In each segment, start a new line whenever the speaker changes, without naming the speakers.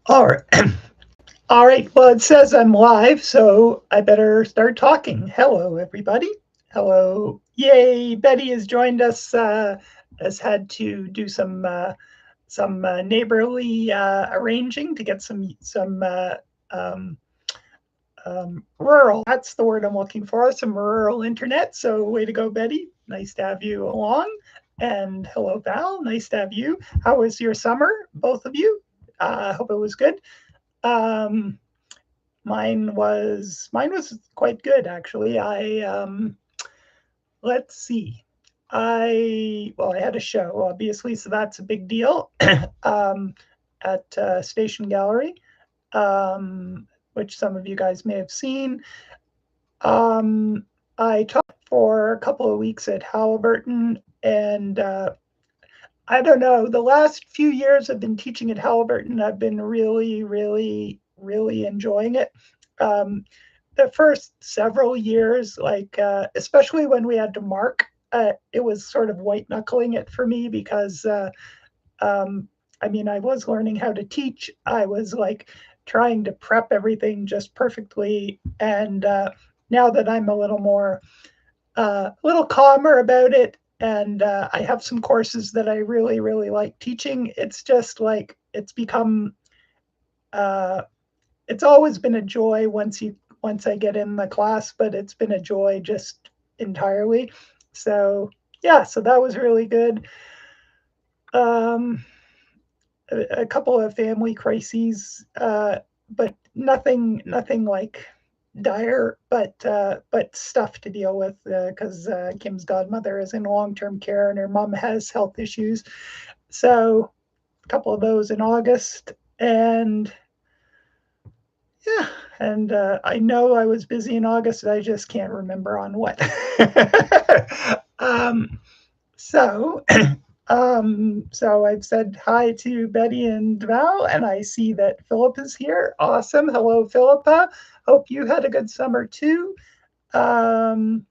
All right. All right. Well, it says I'm live, so I better start talking. Hello, everybody. Hello. Yay! Betty has joined us. Has had to do some neighborly arranging to get some um, rural. That's the word I'm looking for. Some rural internet. So way to go, Betty. Nice to have you along. And hello, Val. Nice to have you. How was your summer, both of you? I hope it was good. Um, mine was quite good actually. Let's see. I had a show obviously, so that's a big deal. um, at Station Gallery, which some of you guys may have seen. Um, I taught for a couple of weeks at Halliburton, and I don't know. The last few years I've been teaching at Halliburton. I've been really, really, really enjoying it. Um, the first several years, like especially when we had to mark, it was sort of white knuckling it for me because um, I mean I was learning how to teach. I was like trying to prep everything just perfectly, and now that I'm a little calmer about it, and I have some courses that I really, really like teaching. It's just like it's become. Uh, it's always been a joy once I get in the class, but it's been a joy just entirely. So yeah, so that was really good. Um, a couple of family crises, but nothing like dire, but stuff to deal with because Kim's godmother is in long-term care and her mom has health issues. So a couple of those in August, and yeah, and I know I was busy in August. I just can't remember on what. um, so so I've said hi to Betty and Val, and I see that Philip is here. Awesome. Hello, Philippa. Hope you had a good summer too. Um,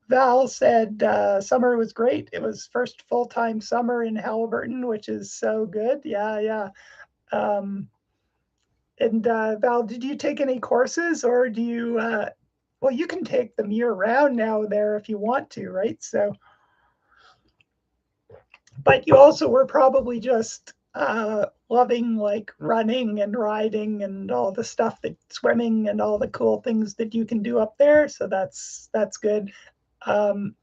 Val said summer was great. It was first full-time summer in Halliburton, which is so good. Yeah, yeah. Um, and Val, did you take any courses or do you? Well, you can take them year round now there if you want to, right? So but you also were probably just loving like running and riding and all the stuff that swimming and all the cool things that you can do up there. So that's good. Um,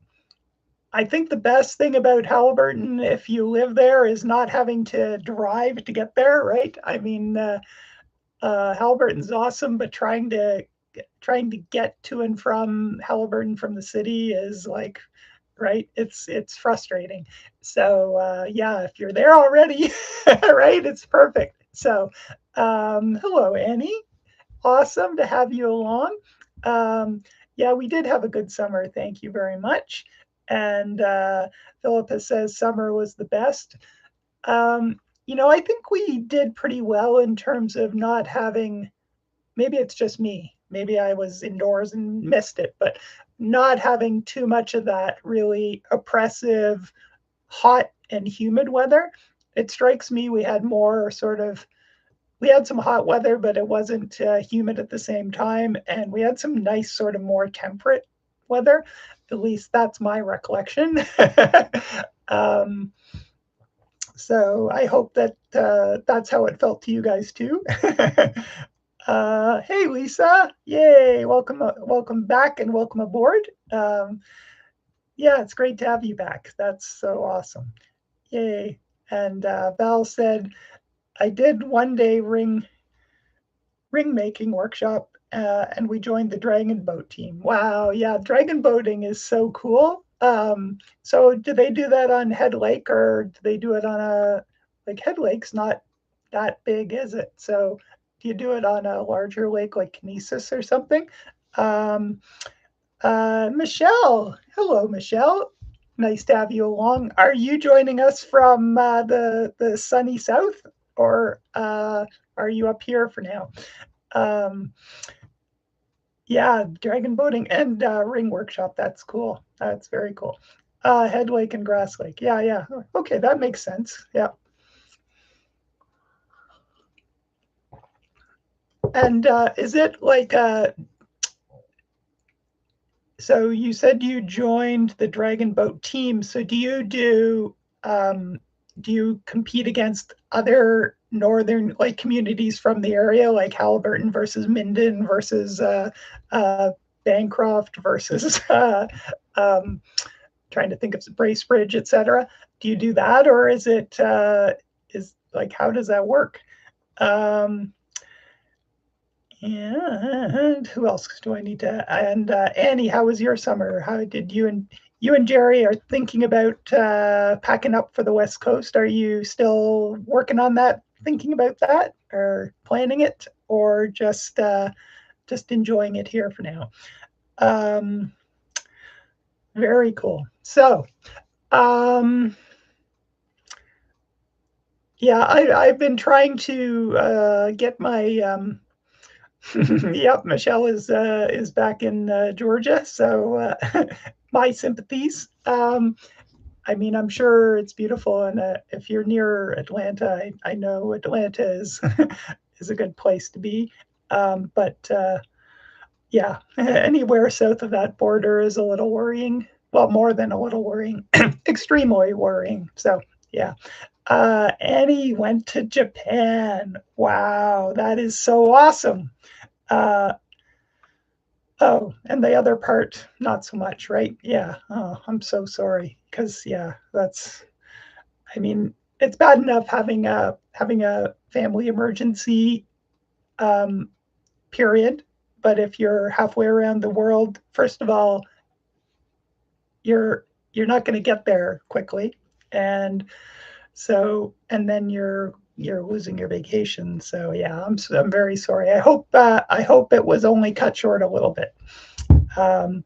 I think the best thing about Halliburton, if you live there, is not having to drive to get there. Right? I mean, Halliburton's awesome, but trying to get to and from Halliburton from the city is like right? It's frustrating. So yeah, if you're there already, right, it's perfect. So hello, Annie. Awesome to have you along. Yeah, we did have a good summer. Thank you very much. And Philippa says summer was the best. I think we did pretty well in terms of not having, maybe it's just me. Maybe I was indoors and missed it, but not having too much of that really oppressive, hot and humid weather. It strikes me we had some hot weather, but it wasn't humid at the same time. And we had some nice, sort of more temperate weather. At least that's my recollection. um, so I hope that that's how it felt to you guys too. Hey, Lisa. Yay. Welcome back and welcome aboard. Yeah, it's great to have you back. That's so awesome. Yay. And Val said, I did one day ring making workshop and we joined the dragon boat team. Wow. Yeah, dragon boating is so cool. So do they do that on Head Lake or do they do it on like Head Lake's not that big, is it? So do you do it on a larger lake like Kinesis or something? Um, Michelle, hello, Michelle. Nice to have you along. Are you joining us from the sunny south, or are you up here for now? Um, yeah, dragon boating and ring workshop. That's cool. That's very cool. Head Lake and Grass Lake. Yeah, yeah. Okay, that makes sense. Yeah. And is it like so you said you joined the Dragon Boat team. So do you compete against other northern like communities from the area, like Halliburton versus Minden versus Bancroft versus um, trying to think of Bracebridge, etc. Do you do that, or is it is like how does that work? Um, and who else do I need to? And Annie, how was your summer? How did you and Jerry are thinking about packing up for the West Coast? Are you still working on that, thinking about that, or planning it, or just enjoying it here for now? Um, very cool. So, um, yeah, I've been trying to get my yep, Michelle is back in Georgia, so my sympathies. I mean, I'm sure it's beautiful, and if you're near Atlanta, I know Atlanta is is a good place to be. But yeah, anywhere south of that border is a little worrying. Well, more than a little worrying, extremely worrying. So yeah. Annie went to Japan. Wow, that is so awesome. Uh, Oh, and the other part, not so much, right? Yeah. Oh, I'm so sorry. Because yeah, that's. I mean, it's bad enough having a family emergency, um, period. But if you're halfway around the world, first of all, you're you're not going to get there quickly, and so and then you're losing your vacation. So yeah, I'm very sorry. I hope it was only cut short a little bit. Um,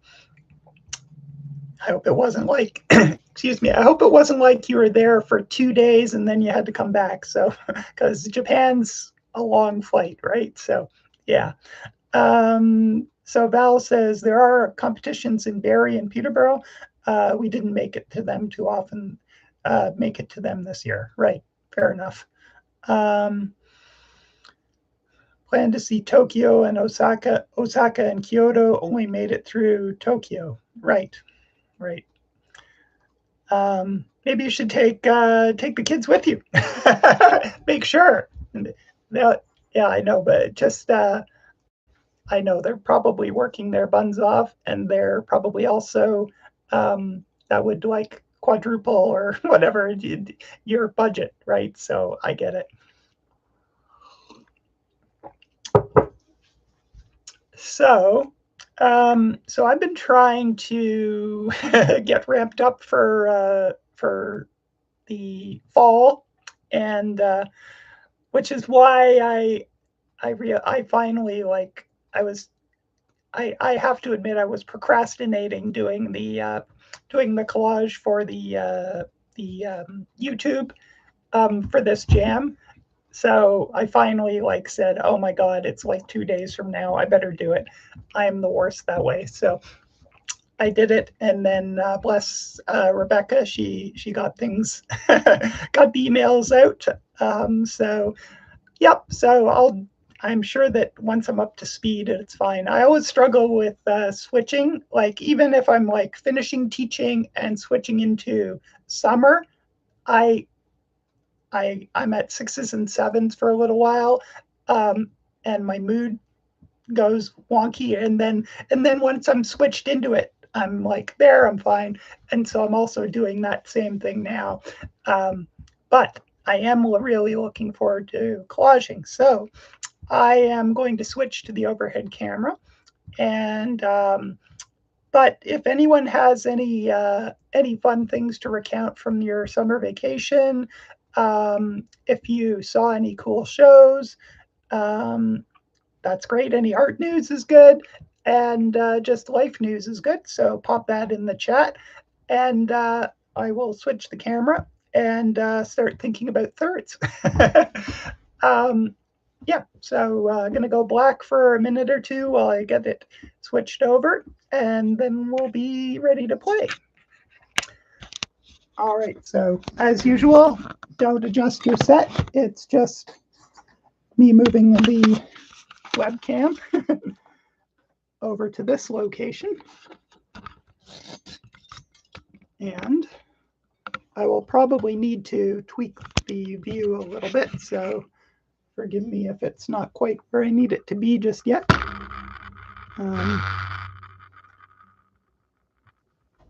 I hope it wasn't like, excuse me, I hope it wasn't like you were there for 2 days and then you had to come back. So, because Japan's a long flight, right? So, yeah. So Val says there are competitions in Barrie and Peterborough. We didn't make it to them too often. Make it to them this year, right? Fair enough. Um, Plan to see Tokyo and Osaka. Osaka and Kyoto only made it through Tokyo, right? Right. Maybe you should take the kids with you. Make sure. Yeah, yeah, I know, but just I know they're probably working their buns off, and they're probably also that would like quadruple or whatever your budget, right? So I get it. So, so I've been trying to get ramped up for the fall, and which is why I finally like I have to admit I was procrastinating doing the collage for the YouTube for this jam. So I finally like said, "Oh my God, it's like 2 days from now. I better do it." I'm the worst that way. So I did it, and then bless Rebecca, she got things, got the emails out. So yep. So I'm sure that once I'm up to speed, it's fine. I always struggle with switching. Like even if I'm like finishing teaching and switching into summer, I I'm at sixes and sevens for a little while, um, and my mood goes wonky, and then once I'm switched into it, I'm like there, I'm fine. And so I'm also doing that same thing now, but I am really looking forward to collaging. So I am going to switch to the overhead camera, and but if anyone has any fun things to recount from your summer vacation, if you saw any cool shows, um, that's great. Any art news is good, and just life news is good. So pop that in the chat, and I will switch the camera and start thinking about thirds. um, yeah, so I'm going to go black for a minute or two while I get it switched over, and then we'll be ready to play. All right, so as usual, don't adjust your set. It's just me moving the webcam over to this location. And I will probably need to tweak the view a little bit, so forgive me if it's not quite where I need it to be just yet.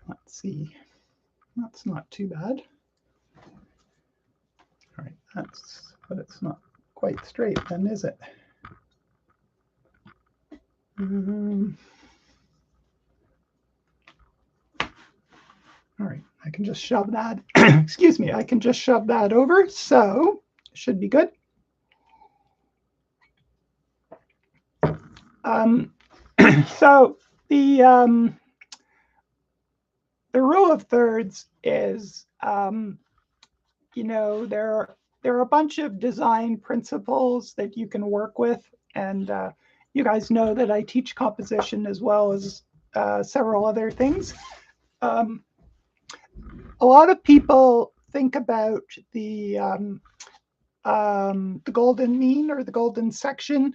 Let's see. That's not too bad. All right, but it's not quite straight then, is it? All right, I can just shove that, excuse me, I can just shove that over, so it should be good. So the rule of thirds is, you know, there are a bunch of design principles that you can work with, and you guys know that I teach composition as well as several other things. A lot of people think about the golden mean or the golden section,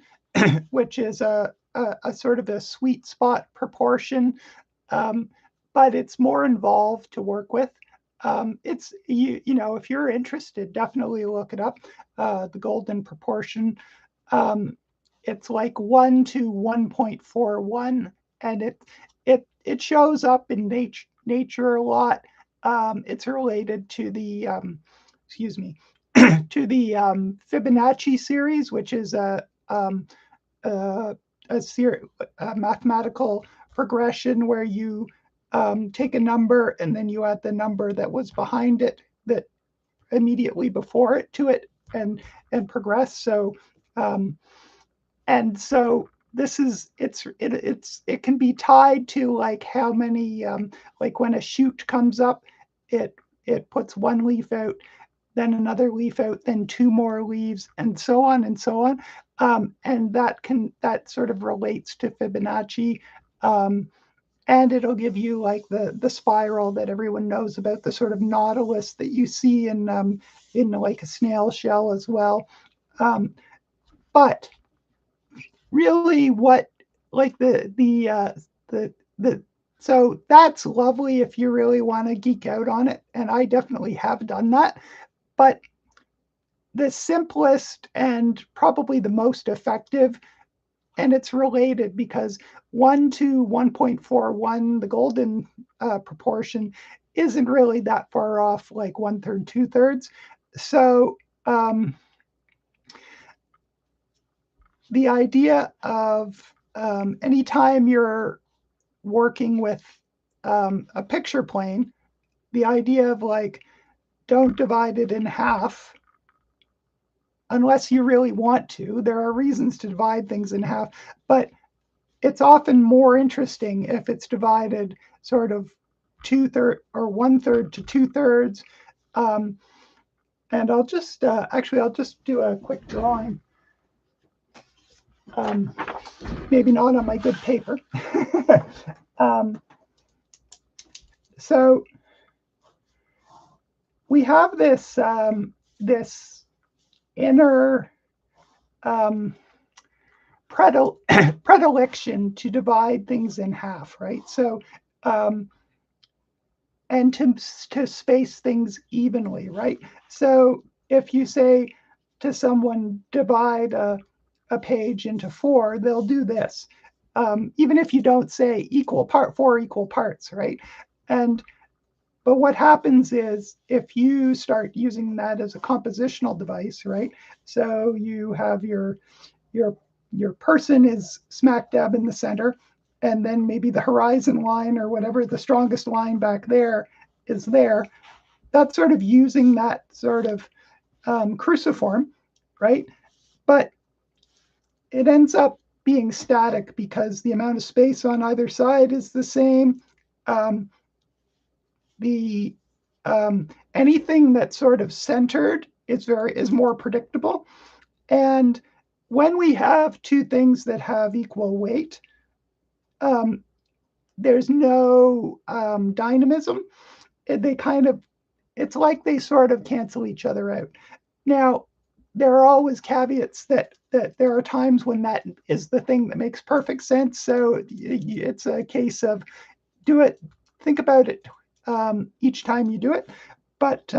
which is a sort of a sweet spot proportion, but it's more involved to work with. It's you know, if you're interested, definitely look it up. The golden proportion. It's like 1 to 1.41, and it shows up in nature a lot. It's related to the excuse me to the Fibonacci series, which is a mathematical progression where you take a number and then you add the number that was behind it, that immediately before it, to it, and progress. So and so this is it can be tied to like how many like when a shoot comes up, it puts one leaf out, then another leaf out, then two more leaves, and so on and so on. And that sort of relates to Fibonacci. And it'll give you like the spiral that everyone knows about, the sort of nautilus that you see in like a snail shell as well. But really, what like the so that's lovely if you really want to geek out on it, and I definitely have done that. But the simplest and probably the most effective, and it's related because 1 to 1.41, the golden proportion, isn't really that far off, like 1/3, 2/3. So the idea of anytime you're working with a picture plane, the idea of like, don't divide it in half unless you really want to. There are reasons to divide things in half, but it's often more interesting if it's divided sort of 2/3 or 1/3 to 2/3. And I'll just actually I'll just do a quick drawing. Maybe not on my good paper. So we have this this inner predilection to divide things in half, right? So and to space things evenly, right? So if you say to someone, divide a page into 4, they'll do this. Even if you don't say 4 equal parts, right? But what happens is if you start using that as a compositional device, right? So you have your person is smack dab in the center, and then maybe the horizon line or whatever, the strongest line back there is there. That's sort of using that sort of cruciform, right? But it ends up being static because the amount of space on either side is the same. Anything that's sort of centered is more predictable. And when we have two things that have equal weight, there's no dynamism. They kind of it's like they sort of cancel each other out. Now, there are always caveats that there are times when that is the thing that makes perfect sense. So it's a case of do it, think about it each time you do it. But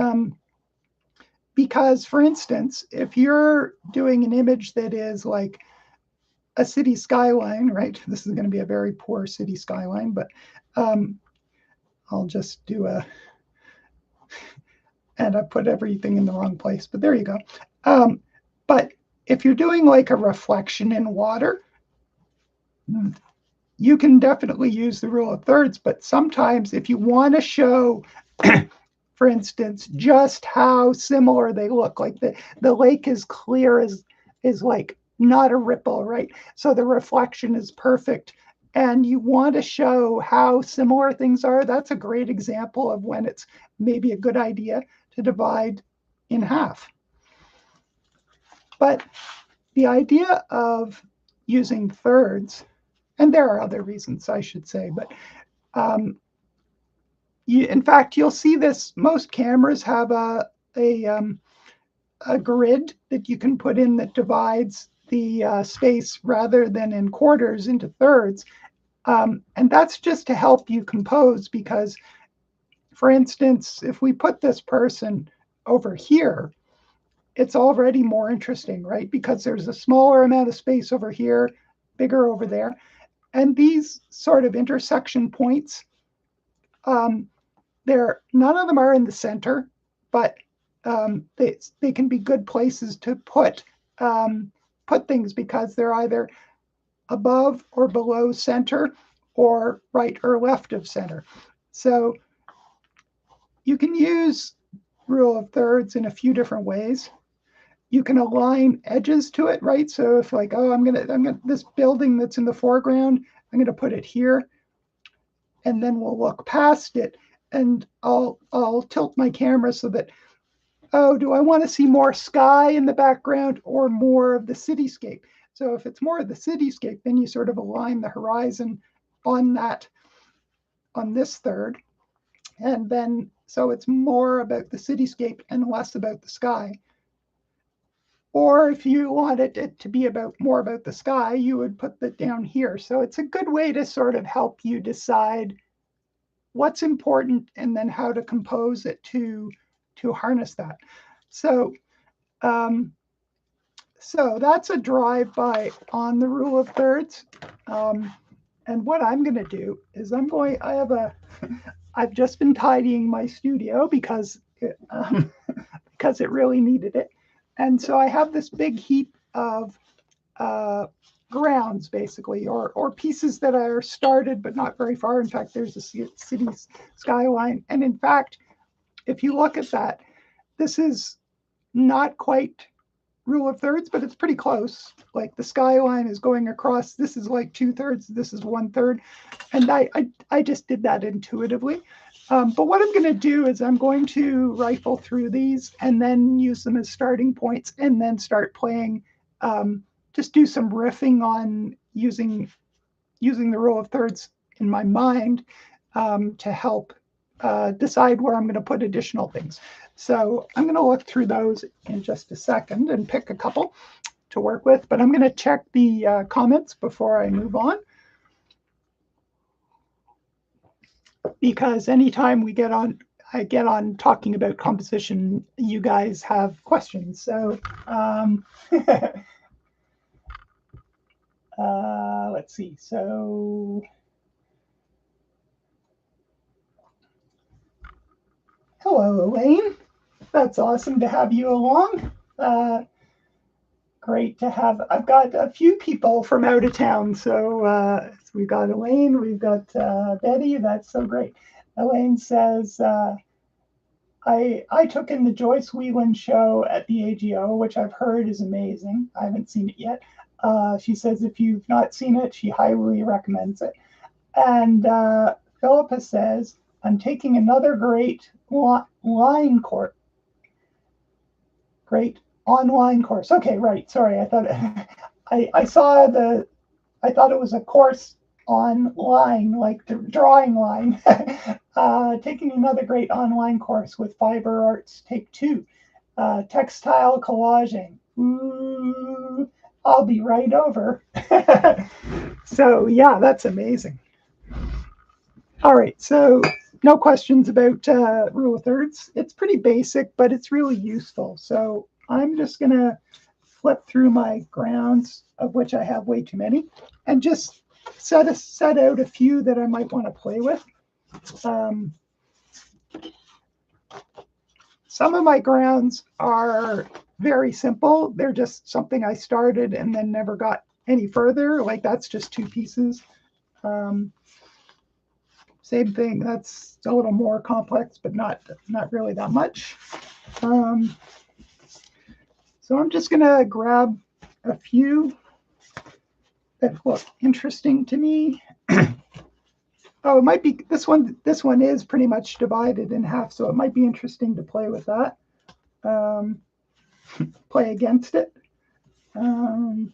because, for instance, if you're doing an image that is like a city skyline, right? This is going to be a very poor city skyline, but I'll just do a, and I put everything in the wrong place, but there you go. But if you're doing like a reflection in water, you can definitely use the rule of thirds, but sometimes if you want to show, for instance, just how similar they look, like the lake is clear as is like not a ripple, right? So the reflection is perfect. And you want to show how similar things are. That's a great example of when it's maybe a good idea to divide in half. But the idea of using thirds, and there are other reasons I should say, but in fact, you'll see this, most cameras have a grid that you can put in that divides the space rather than in quarters into thirds. And that's just to help you compose because, for instance, if we put this person over here, it's already more interesting, right? Because there's a smaller amount of space over here, bigger over there. And these sort of intersection points, none of them are in the center, but they can be good places to put things because they're either above or below center or right or left of center. So you can use rule of thirds in a few different ways. You can align edges to it, right? So if like, oh, I'm gonna this building that's in the foreground, I'm gonna put it here, and then we'll look past it, and I'll tilt my camera so that, oh, do I want to see more sky in the background or more of the cityscape? So if it's more of the cityscape, then you sort of align the horizon on this third, and then so it's more about the cityscape and less about the sky. Or if you wanted it to be more about the sky, you would put that down here. So it's a good way to sort of help you decide what's important and then how to compose it to harness that. So so that's a drive-by on the rule of thirds. And what I'm going to do is I've just been tidying my studio because it really needed it. And so I have this big heap of grounds, basically, or pieces that are started but not very far. In fact, there's a city skyline. And in fact, if you look at that, this is not quite rule of thirds, but it's pretty close. Like the skyline is going across. This is like 2/3. This is 1/3. And I just did that intuitively. But what I'm going to do is I'm going to rifle through these and then use them as starting points and then start playing, just do some riffing on using the rule of thirds in my mind to help decide where I'm going to put additional things. So I'm going to look through those in just a second and pick a couple to work with, but I'm going to check the comments before I move on. Because anytime I get on talking about composition, you guys have questions. So let's see. So hello, Elaine. That's awesome to have you along. Great to have. I've got a few people from out of town. So we've got Elaine, we've got Betty. That's so great. Elaine says, I took in the Joyce Whelan show at the AGO, which I've heard is amazing. I haven't seen it yet. She says if you've not seen it, she highly recommends it. And Philippa says, I'm taking another great line course. Great online course. Okay, right. Sorry, I thought I thought it was a course online, like the drawing line. Taking another great online course with Fiber Arts Take 2. Textile collaging. Ooh, I'll be right over. So yeah, that's amazing. All right, so no questions about rule of thirds. It's pretty basic, but it's really useful. So I'm just going to flip through my grounds, of which I have way too many, and just set out a few that I might want to play with. Some of my grounds are very simple. They're just something I started and then never got any further. Like that's just 2 pieces. Same thing. That's a little more complex, but not really that much. So I'm just going to grab a few that look interesting to me. Oh, it might be this one. This one is pretty much divided in half, so it might be interesting to play with that. Play against it. I'm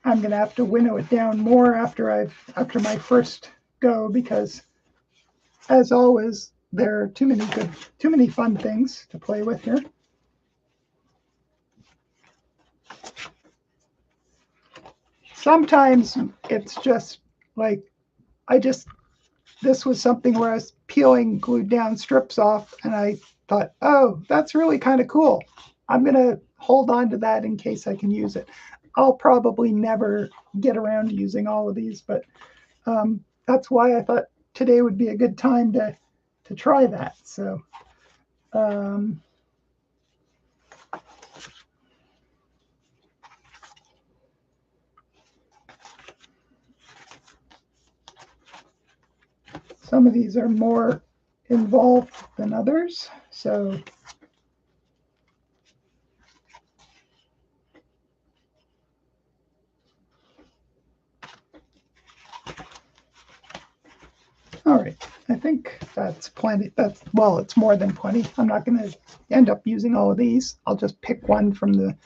going to have to winnow it down more after my first go, because as always, there are too many fun things to play with here. Sometimes it's just like this was something where I was peeling glued down strips off, and I thought, oh, that's really kind of cool. I'm going to hold on to that in case I can use it. I'll probably never get around to using all of these, but that's why I thought today would be a good time to try that. So some of these are more involved than others. So all right, I think that's plenty. Well, it's more than plenty. I'm not going to end up using all of these. I'll just pick one from the,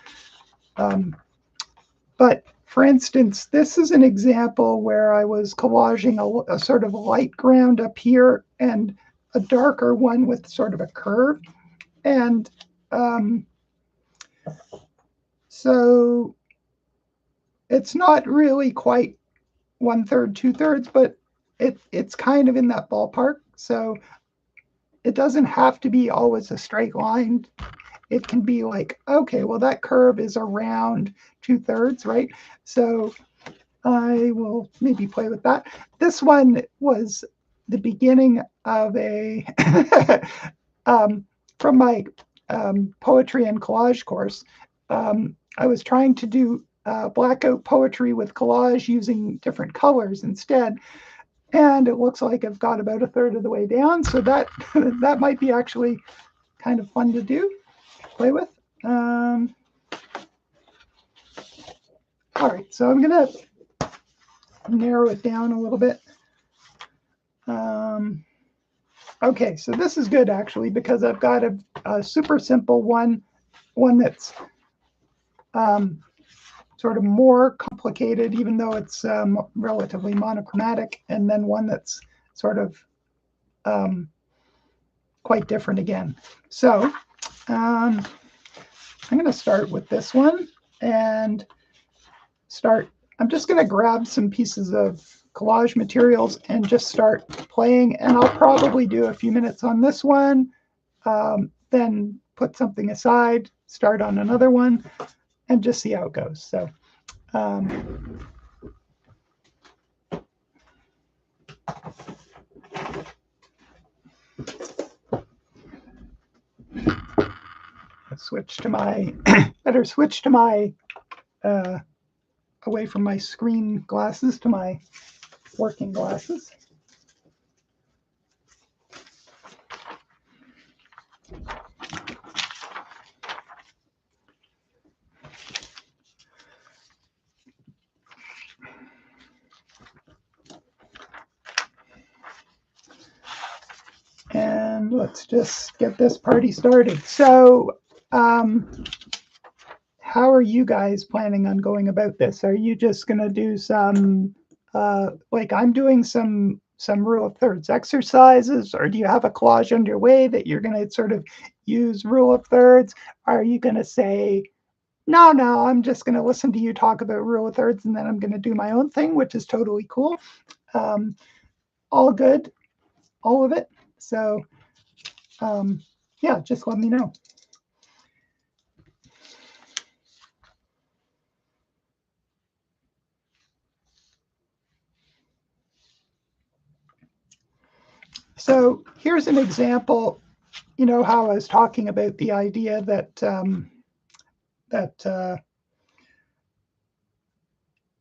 but for instance, this is an example where I was collaging a sort of light ground up here and a darker one with sort of a curve. And so it's not really quite 1/3, 2/3, but it's kind of in that ballpark. So it doesn't have to be always a straight line. It can be like, okay, well, that curve is around 2/3, right? So I will maybe play with that. This one was the beginning of a, from my poetry and collage course. I was trying to do blackout poetry with collage using different colors instead. And it looks like I've got about 1/3 of the way down. So that that might be actually kind of fun to do, play with. All right, so I'm going to narrow it down a little bit. Okay, so this is good actually, because I've got a super simple one that's sort of more complicated, even though it's relatively monochromatic, and then one that's sort of quite different again. So I'm going to start with this one and I'm just going to grab some pieces of collage materials and just start playing, and I'll probably do a few minutes on this one, then put something aside, start on another one, and just see how it goes. So let's switch to my better switch to my away from my screen glasses to my working glasses. let's just get this party started. So, how are you guys planning on going about this? Are you just going to do some, like I'm doing some rule of thirds exercises, or do you have a collage underway that you're going to sort of use rule of thirds? Are you going to say, no, I'm just going to listen to you talk about rule of thirds, and then I'm going to do my own thing, which is totally cool. All good, all of it. So, yeah, just let me know. So here's an example. You know how I was talking about the idea that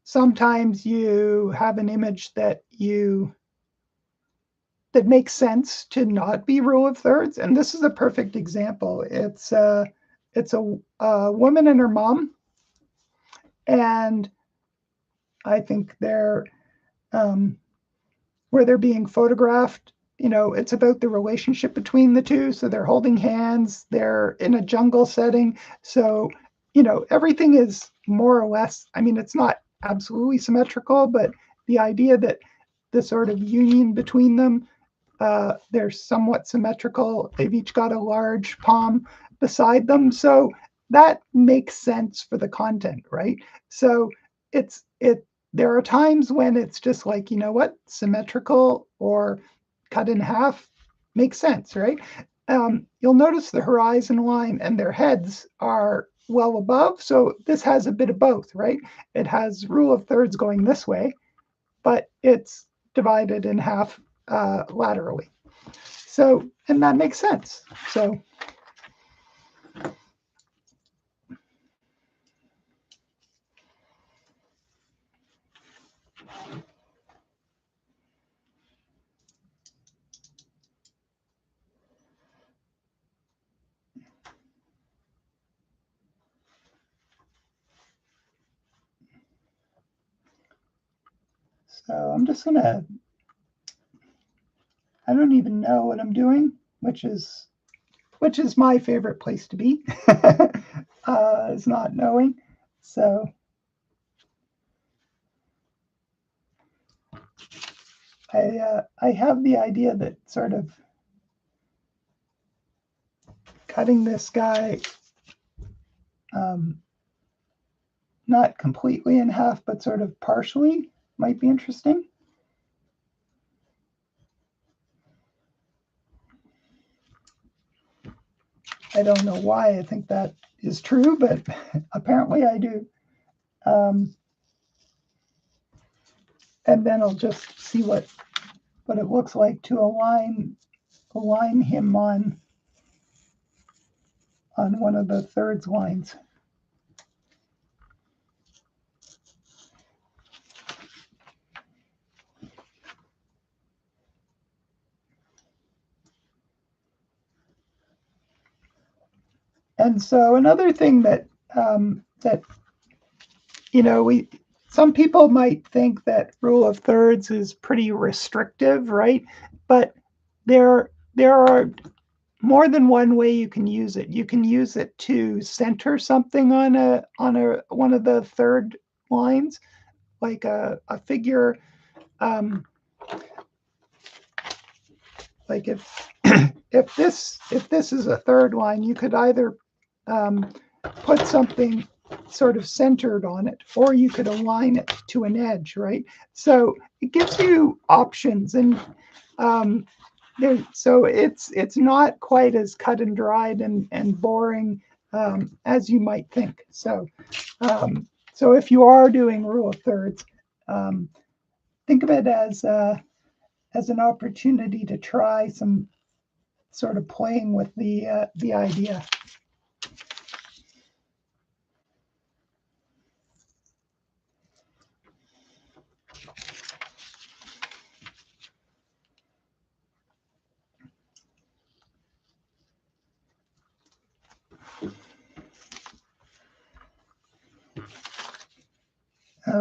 sometimes you have an image that makes sense to not be rule of thirds, and this is a perfect example. It's a woman and her mom, and I think they're where they're being photographed. You know, it's about the relationship between the two. So they're holding hands. They're in a jungle setting. So, you know, everything is more or less. I mean, it's not absolutely symmetrical, but the idea that the sort of union between them, they're somewhat symmetrical. They've each got a large palm beside them. So that makes sense for the content, right? So it there are times when it's just like, you know what, symmetrical or cut in half makes sense, right? You'll notice the horizon line and their heads are well above. So this has a bit of both, right? It has rule of thirds going this way, but it's divided in half laterally. So, and that makes sense. So, I'm just gonna, I don't even know what I'm doing, which is my favorite place to be, is not knowing. So I have the idea that sort of cutting this guy, not completely in half, but sort of partially might be interesting. I don't know why I think that is true, but apparently I do. And then I'll just see what it looks like to align him on one of the thirds lines. And so another thing that you know, some people might think that rule of thirds is pretty restrictive, right? But there are more than one way you can use it. You can use it to center something on one of the third lines, like a figure. Like if if this is a third line, you could either put something sort of centered on it, or you could align it to an edge, right? So it gives you options, and so it's not quite as cut and dried and boring as you might think. So so if you are doing rule of thirds, think of it as an opportunity to try some sort of playing with the idea.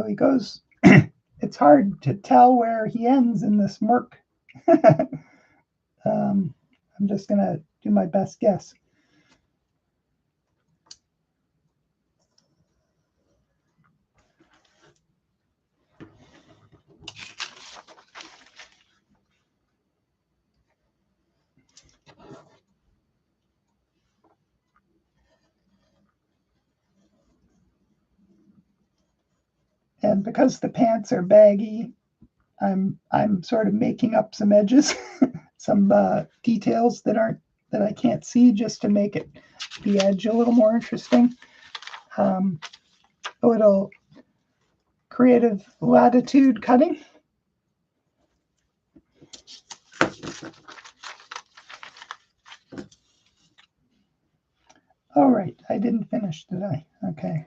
He goes. It's hard to tell where he ends in this murk. I'm I'm just going to do my best guess. And because the pants are baggy, I'm sort of making up some edges, some details that I can't see, just to make it the edge a little more interesting. A little creative latitude cutting. All right, I didn't finish, did I? Okay.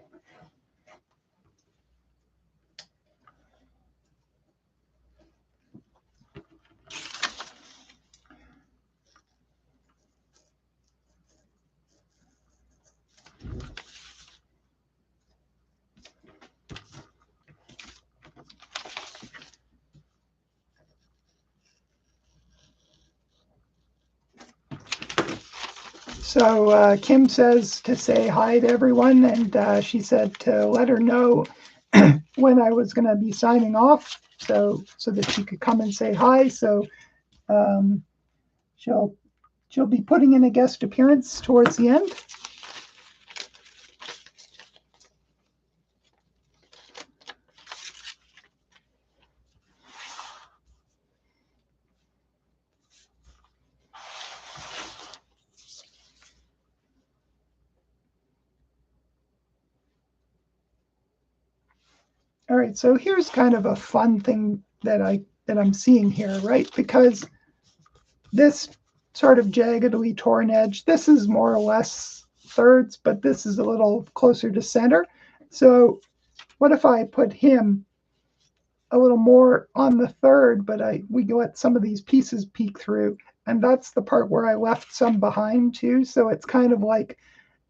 So Kim says to say hi to everyone, and she said to let her know when I was going to be signing off, so that she could come and say hi. So she'll be putting in a guest appearance towards the end. All right, so here's kind of a fun thing that I'm seeing here, right? Because this sort of jaggedly torn edge, this is more or less thirds, but this is a little closer to center. So what if I put him a little more on the third, but we let some of these pieces peek through, and that's the part where I left some behind too. So it's kind of like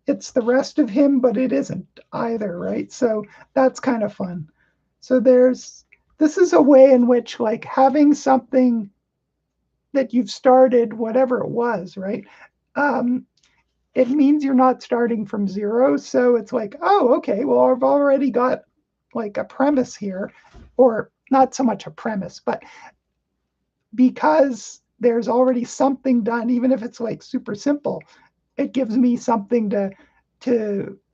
it's the rest of him, but it isn't either, right? So that's kind of fun. So this is a way in which, like, having something that you've started, whatever it was, right? It means you're not starting from zero. So it's like, oh, okay, well, I've already got like a premise here, or not so much a premise, but because there's already something done, even if it's like super simple, it gives me something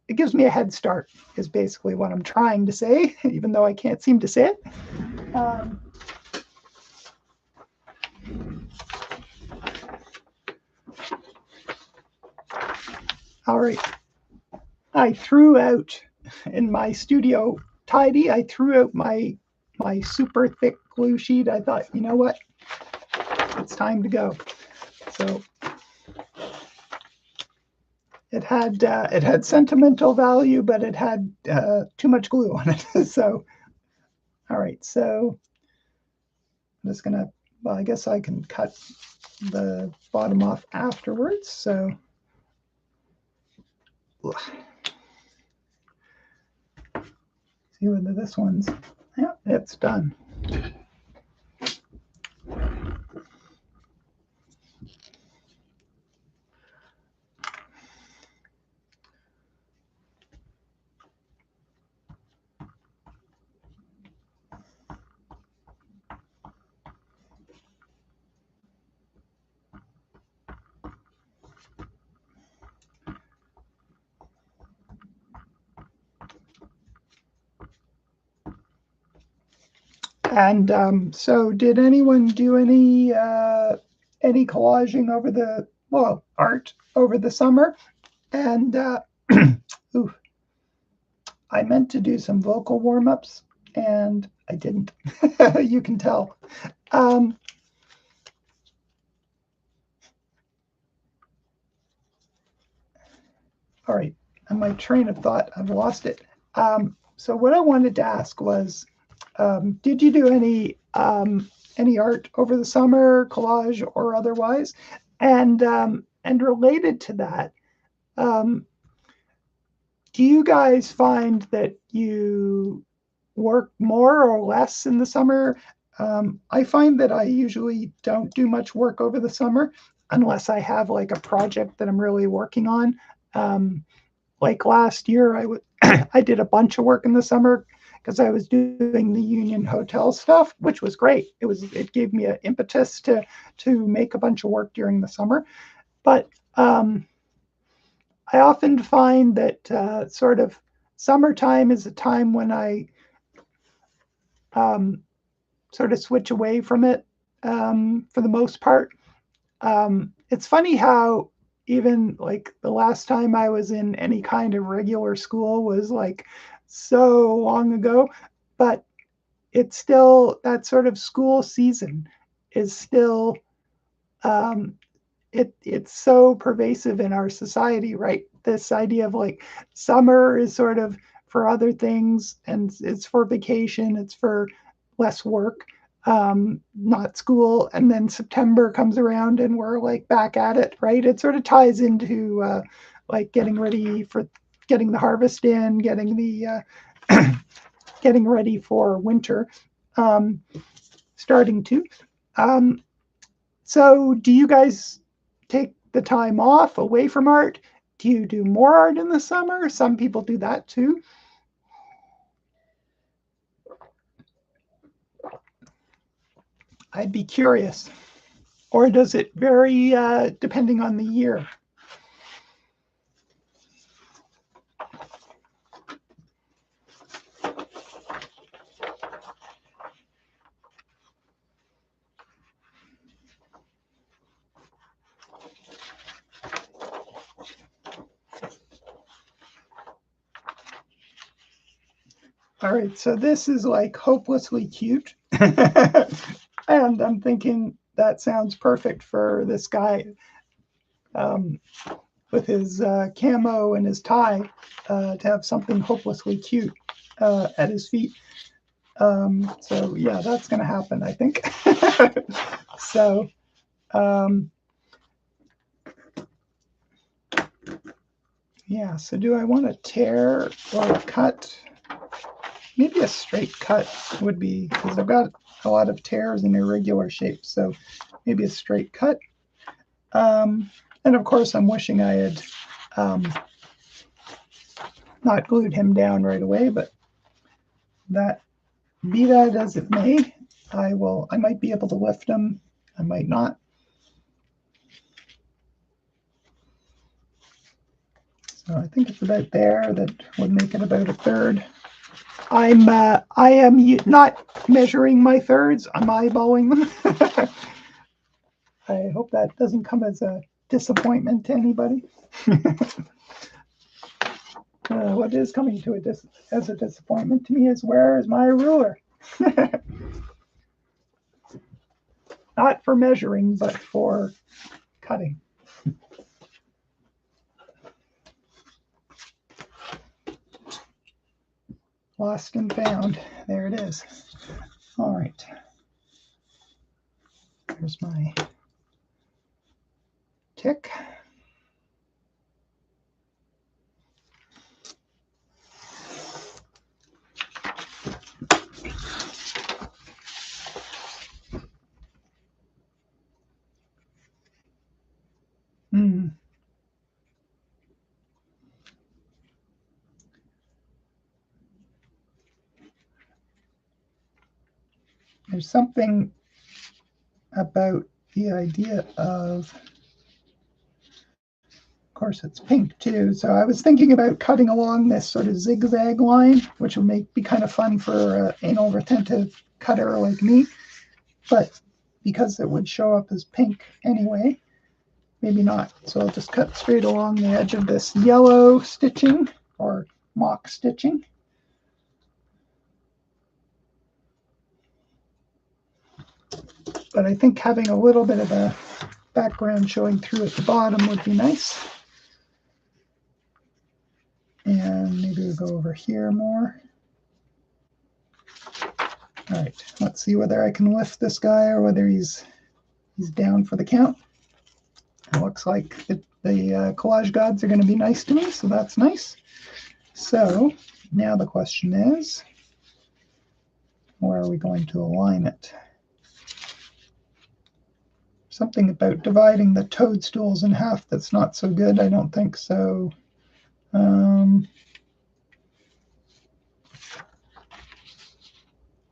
it gives me a head start, is basically what I'm trying to say, even though I can't seem to say it. All right. I threw out in my studio tidy, I threw out my super thick glue sheet. I thought, you know what? It's time to go. So it had sentimental value, but it had too much glue on it. So, all right. So I'm just gonna. Well, I guess I can cut the bottom off afterwards. So. See whether this one's. Yeah, it's done. And so, did anyone do any collaging over the art over the summer? And ooh, I meant to do some vocal warm-ups, and I didn't. You can tell. All right, and my train of thought, I've lost it. So what I wanted to ask was, did you do any art over the summer, collage or otherwise? And related to that, do you guys find that you work more or less in the summer? I find that I usually don't do much work over the summer. unless I have like a project that I'm really working on. Like last year, I did a bunch of work in the summer because I was doing the Union Hotel stuff, which was great. It gave me an impetus to make a bunch of work during the summer. But I often find that sort of summertime is a time when I sort of switch away from it for the most part. It's funny how even like the last time I was in any kind of regular school was like so long ago, but it's still that sort of school season is still it's so pervasive in our society, right? This idea of like summer is sort of for other things and it's for vacation, it's for less work, not school. And then September comes around and we're like back at it, right? It sort of ties into like getting ready for getting the harvest in, getting the getting ready for winter, starting to. So do you guys take the time off away from art? Do you do more art in the summer? Some people do that too. I'd be curious. Or does it vary depending on the year? All right, so this is like hopelessly cute. And I'm thinking that sounds perfect for this guy with his camo and his tie to have something hopelessly cute at his feet. So yeah, that's going to happen, I think. So yeah, so do I want to tear or cut? Maybe a straight cut would be, because I've got a lot of tears in irregular shapes, so maybe a straight cut. And of course, I'm wishing I had not glued him down right away, but that, be that as it may, I might be able to lift him, I might not. So I think it's about there. That would make it about a third. I am not measuring my thirds. I'm eyeballing them. I hope that doesn't come as a disappointment to anybody. What is coming to as a disappointment to me is, where is my ruler? Not for measuring, but for cutting. Lost and found. There it is. All right. There's my tick. There's something about the idea of course, it's pink too. So I was thinking about cutting along this sort of zigzag line, which would be kind of fun for an anal retentive cutter like me. But because it would show up as pink anyway, maybe not. So I'll just cut straight along the edge of this yellow stitching, or mock stitching. But I think having a little bit of a background showing through at the bottom would be nice. And maybe we'll go over here more. All right, let's see whether I can lift this guy or whether he's down for the count. It looks like the collage gods are going to be nice to me, so that's nice. So now the question is, where are we going to align it? For something about dividing the toadstools in half that's not so good. I don't think so.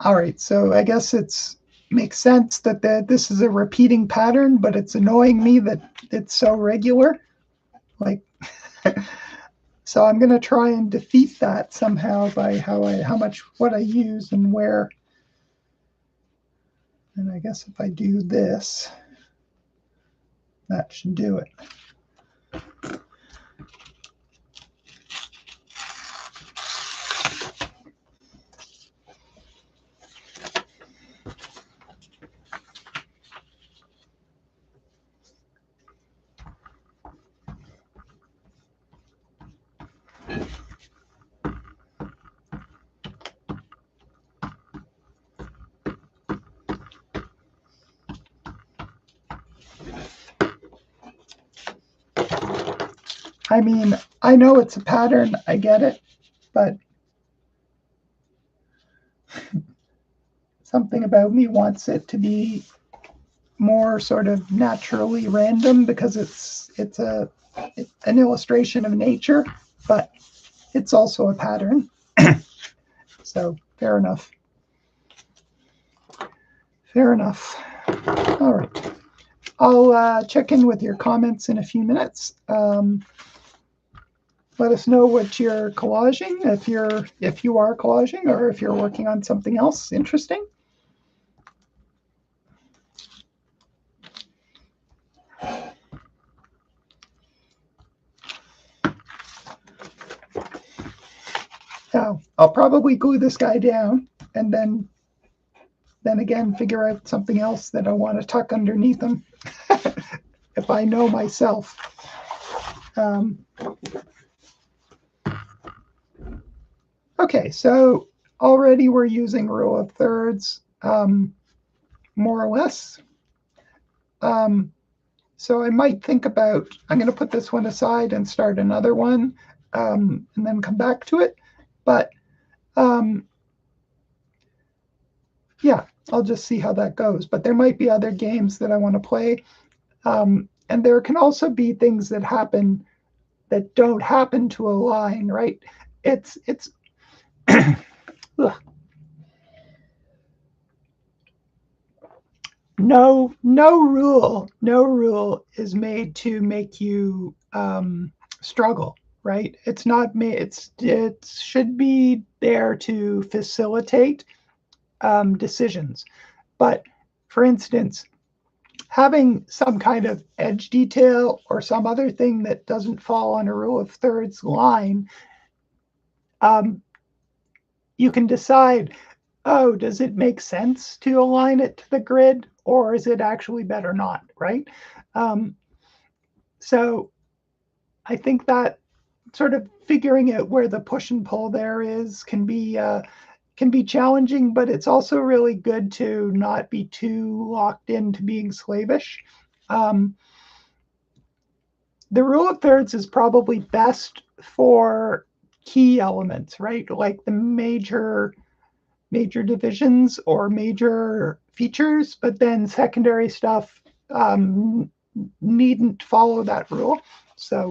All right, so I guess makes sense that this is a repeating pattern, but it's annoying me that it's so regular. Like, so I'm going to try and defeat that somehow by what I use and where. And I guess if I do this, that should do it. I mean, I know it's a pattern, I get it, but something about me wants it to be more sort of naturally random because it's an illustration of nature, but it's also a pattern. So fair enough. Fair enough. All right. I'll check in with your comments in a few minutes. Let us know what you're collaging, if you are collaging, or if you're working on something else interesting. Now, I'll probably glue this guy down and then again figure out something else that I want to tuck underneath him if I know myself. Okay, so already we're using rule of thirds, more or less. So I might think about, I'm going to put this one aside and start another one, and then come back to it. But yeah, I'll just see how that goes. But there might be other games that I want to play. And there can also be things that happen that don't happen to a line, right? It's no rule is made to make you struggle, right? It's not made. It should be there to facilitate decisions. But for instance, having some kind of edge detail or some other thing that doesn't fall on a rule of thirds line, you can decide, oh, does it make sense to align it to the grid, or is it actually better not, right? So I think that sort of figuring out where the push and pull there is can be challenging, but it's also really good to not be too locked into being slavish. The rule of thirds is probably best for key elements, right? Like the major divisions or major features, but then secondary stuff needn't follow that rule. So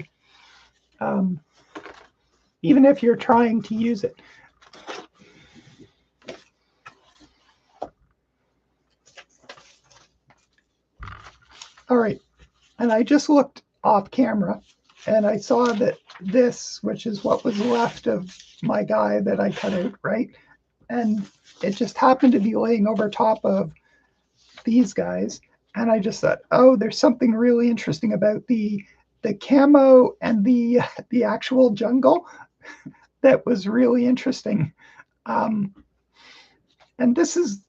even if you're trying to use it. All right, and I just looked off camera and I saw that this, which is what was left of my guy that I cut out, right? And it just happened to be laying over top of these guys. And I just thought, oh, there's something really interesting about the camo and the actual jungle that was really interesting. And this is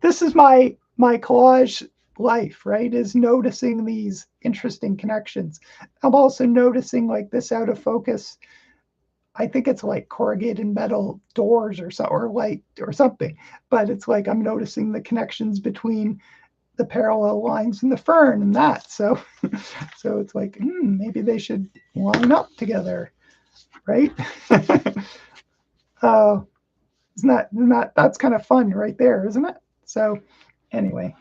this is my collage life, right? Is noticing these interesting connections. I'm also noticing like this out of focus. I think it's like corrugated metal doors or so, or light or something. But it's like I'm noticing the connections between the parallel lines in the fern and that. So, so it's like maybe they should line up together, right? Isn't that that's kind of fun right there, isn't it? So, anyway,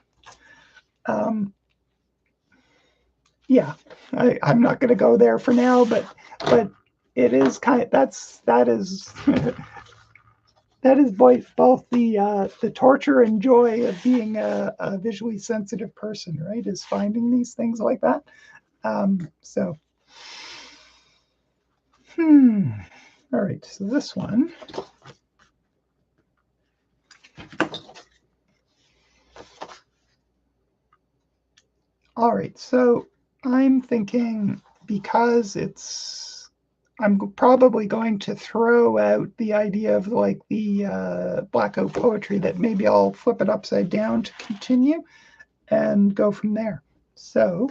yeah, I'm not going to go there for now, but it is kind of that is that is both the torture and joy of being a visually sensitive person, right? Is finding these things like that. So, all right. So this one. All right. So I'm thinking because I'm probably going to throw out the idea of like the blackout poetry, that maybe I'll flip it upside down to continue and go from there. So,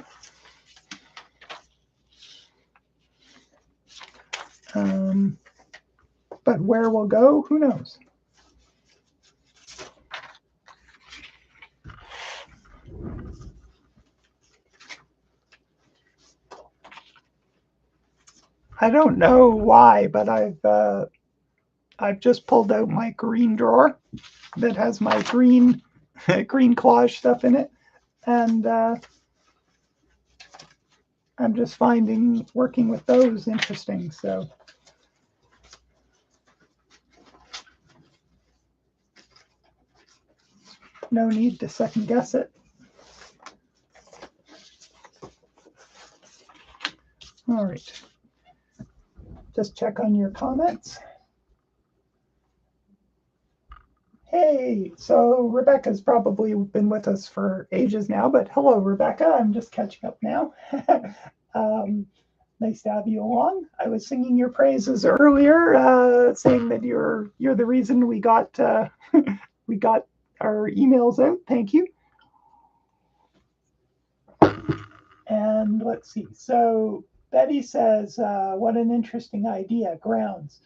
but where we'll go, who knows? I don't know why, but I've just pulled out my green drawer that has my green green collage stuff in it, and I'm just finding working with those interesting. So no need to second guess it. All right. Just check on your comments. Hey, so Rebecca's probably been with us for ages now, but hello, Rebecca. I'm just catching up now. Nice to have you along. I was singing your praises earlier, saying that you're the reason we got we got our emails out. Thank you. And let's see. So Betty says, "What an interesting idea. Grounds.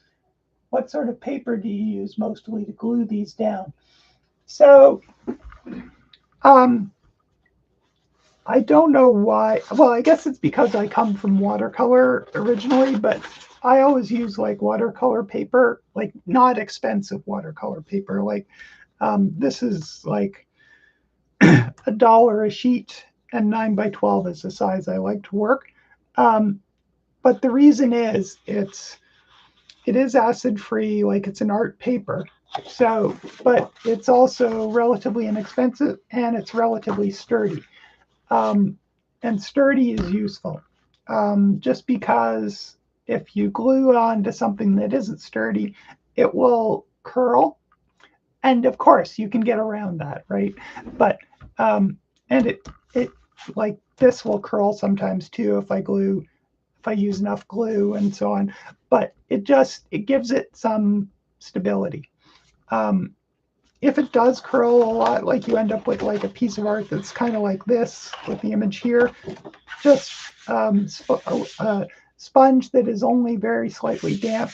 What sort of paper do you use mostly to glue these down?" So, I don't know why. Well, I guess it's because I come from watercolor originally, but I always use like watercolor paper, like not expensive watercolor paper. Like this is like $1 a sheet, and 9 by 12 is the size I like to work. But the reason is it is acid free, like it's an art paper. So, but it's also relatively inexpensive and it's relatively sturdy. Um, and sturdy is useful, just because if you glue onto something that isn't sturdy, it will curl. And of course, you can get around that, right? But and it like this will curl sometimes too if I use enough glue and so on. But it gives it some stability. Um, if it does curl a lot, like you end up with like a piece of art that's kind of like this with the image here, just a sponge that is only very slightly damp,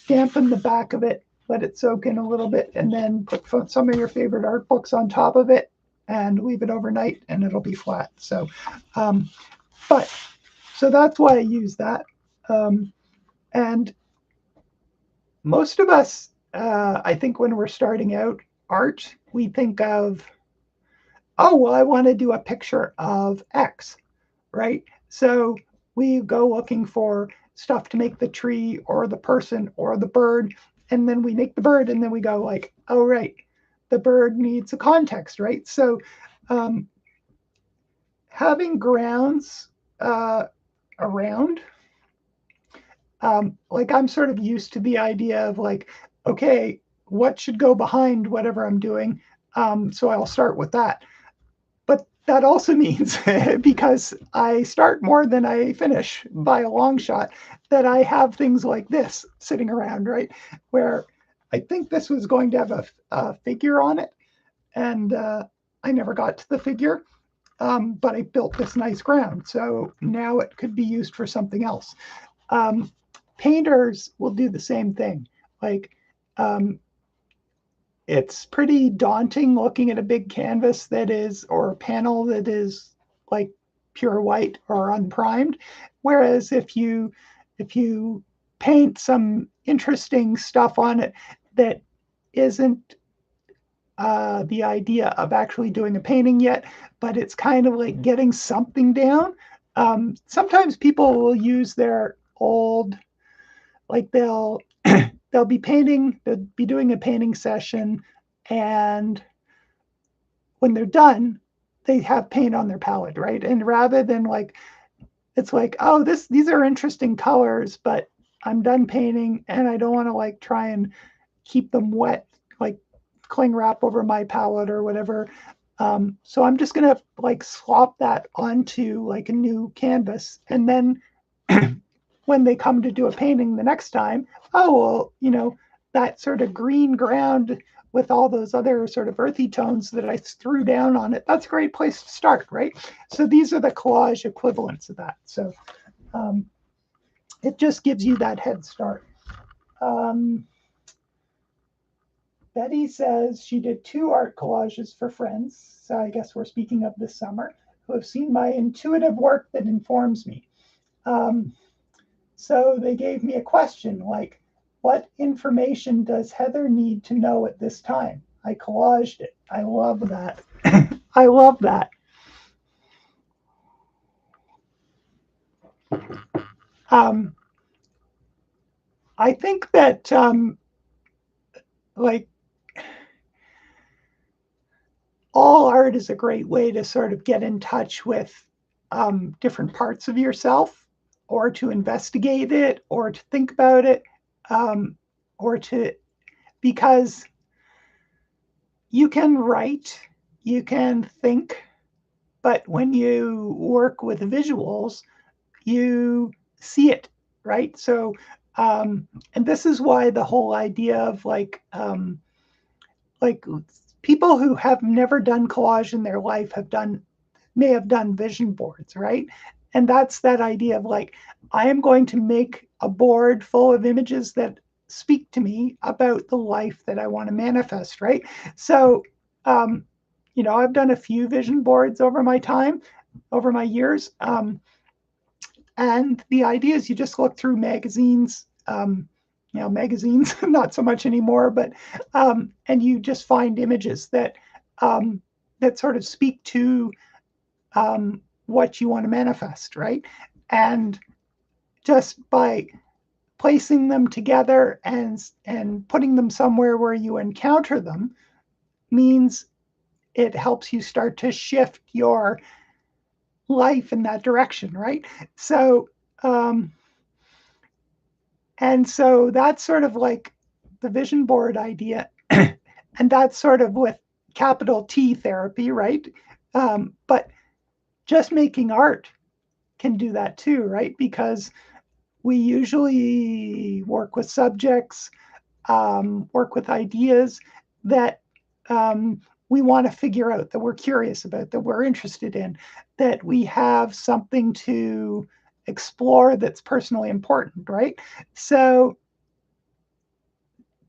dampen the back of it, let it soak in a little bit, and then put some of your favorite art books on top of it and leave it overnight and it'll be flat. So, but so that's why I use that. And most of us, I think, when we're starting out art, we think of, oh, well, I want to do a picture of X, right? So we go looking for stuff to make the tree or the person or the bird, and then we make the bird, and then we go like, oh, right, the bird needs a context, right? So um, having grounds around, like I'm sort of used to the idea of like, okay, what should go behind whatever I'm doing? So I'll start with that. But that also means because I start more than I finish by a long shot, that I have things like this sitting around, right? Where I think this was going to have a figure on it, and I never got to the figure. But I built this nice ground, so now it could be used for something else. Um, Painters will do the same thing. Like, um, it's pretty daunting looking at a big canvas that is, or a panel that is like pure white or unprimed. Whereas if you paint some interesting stuff on it that isn't the idea of actually doing a painting yet, but it's kind of like getting something down. Sometimes people will use their old, like they'll be painting, they'll be doing a painting session, and when they're done, they have paint on their palette, right? And rather than like, it's like, oh, these are interesting colors, but I'm done painting and I don't want to like try and keep them wet, like cling wrap over my palette or whatever. So I'm just gonna like swap that onto like a new canvas, and then when they come to do a painting the next time, oh well, that sort of green ground with all those other sort of earthy tones that I threw down on it, that's a great place to start, right? So these are the collage equivalents of that. So um, it just gives you that head start. Um, Betty says she did 2 art collages for friends, so I guess we're speaking of this summer, who have seen my intuitive work that informs me. Um, so they gave me a question like, what information does Heather need to know at this time? I collaged it. I love that. I love that. Um, I think that like all art is a great way to sort of get in touch with different parts of yourself, or to investigate it, or to think about it, um, or to, because you can write, you can think, but when you work with visuals, you see it, right? So, and this is why the whole idea of like people who have never done collage in their life may have done vision boards, right? And that's that idea of like, I am going to make a board full of images that speak to me about the life that I want to manifest, right? So, um, I've done a few vision boards over my time, over my years. And the idea is you just look through magazines, magazines, not so much anymore, but and you just find images um, that sort of speak to what you want to manifest, right? And just by placing them together and putting them somewhere where you encounter them means it helps you start to shift your life in that direction, right? So um, And so that's sort of like the vision board idea. And that's sort of with capital T therapy, right? But just making art can do that too, right? Because we usually work with subjects, work with ideas that we want to figure out, that we're curious about, that we're interested in, that we have something to explore that's personally important, right? So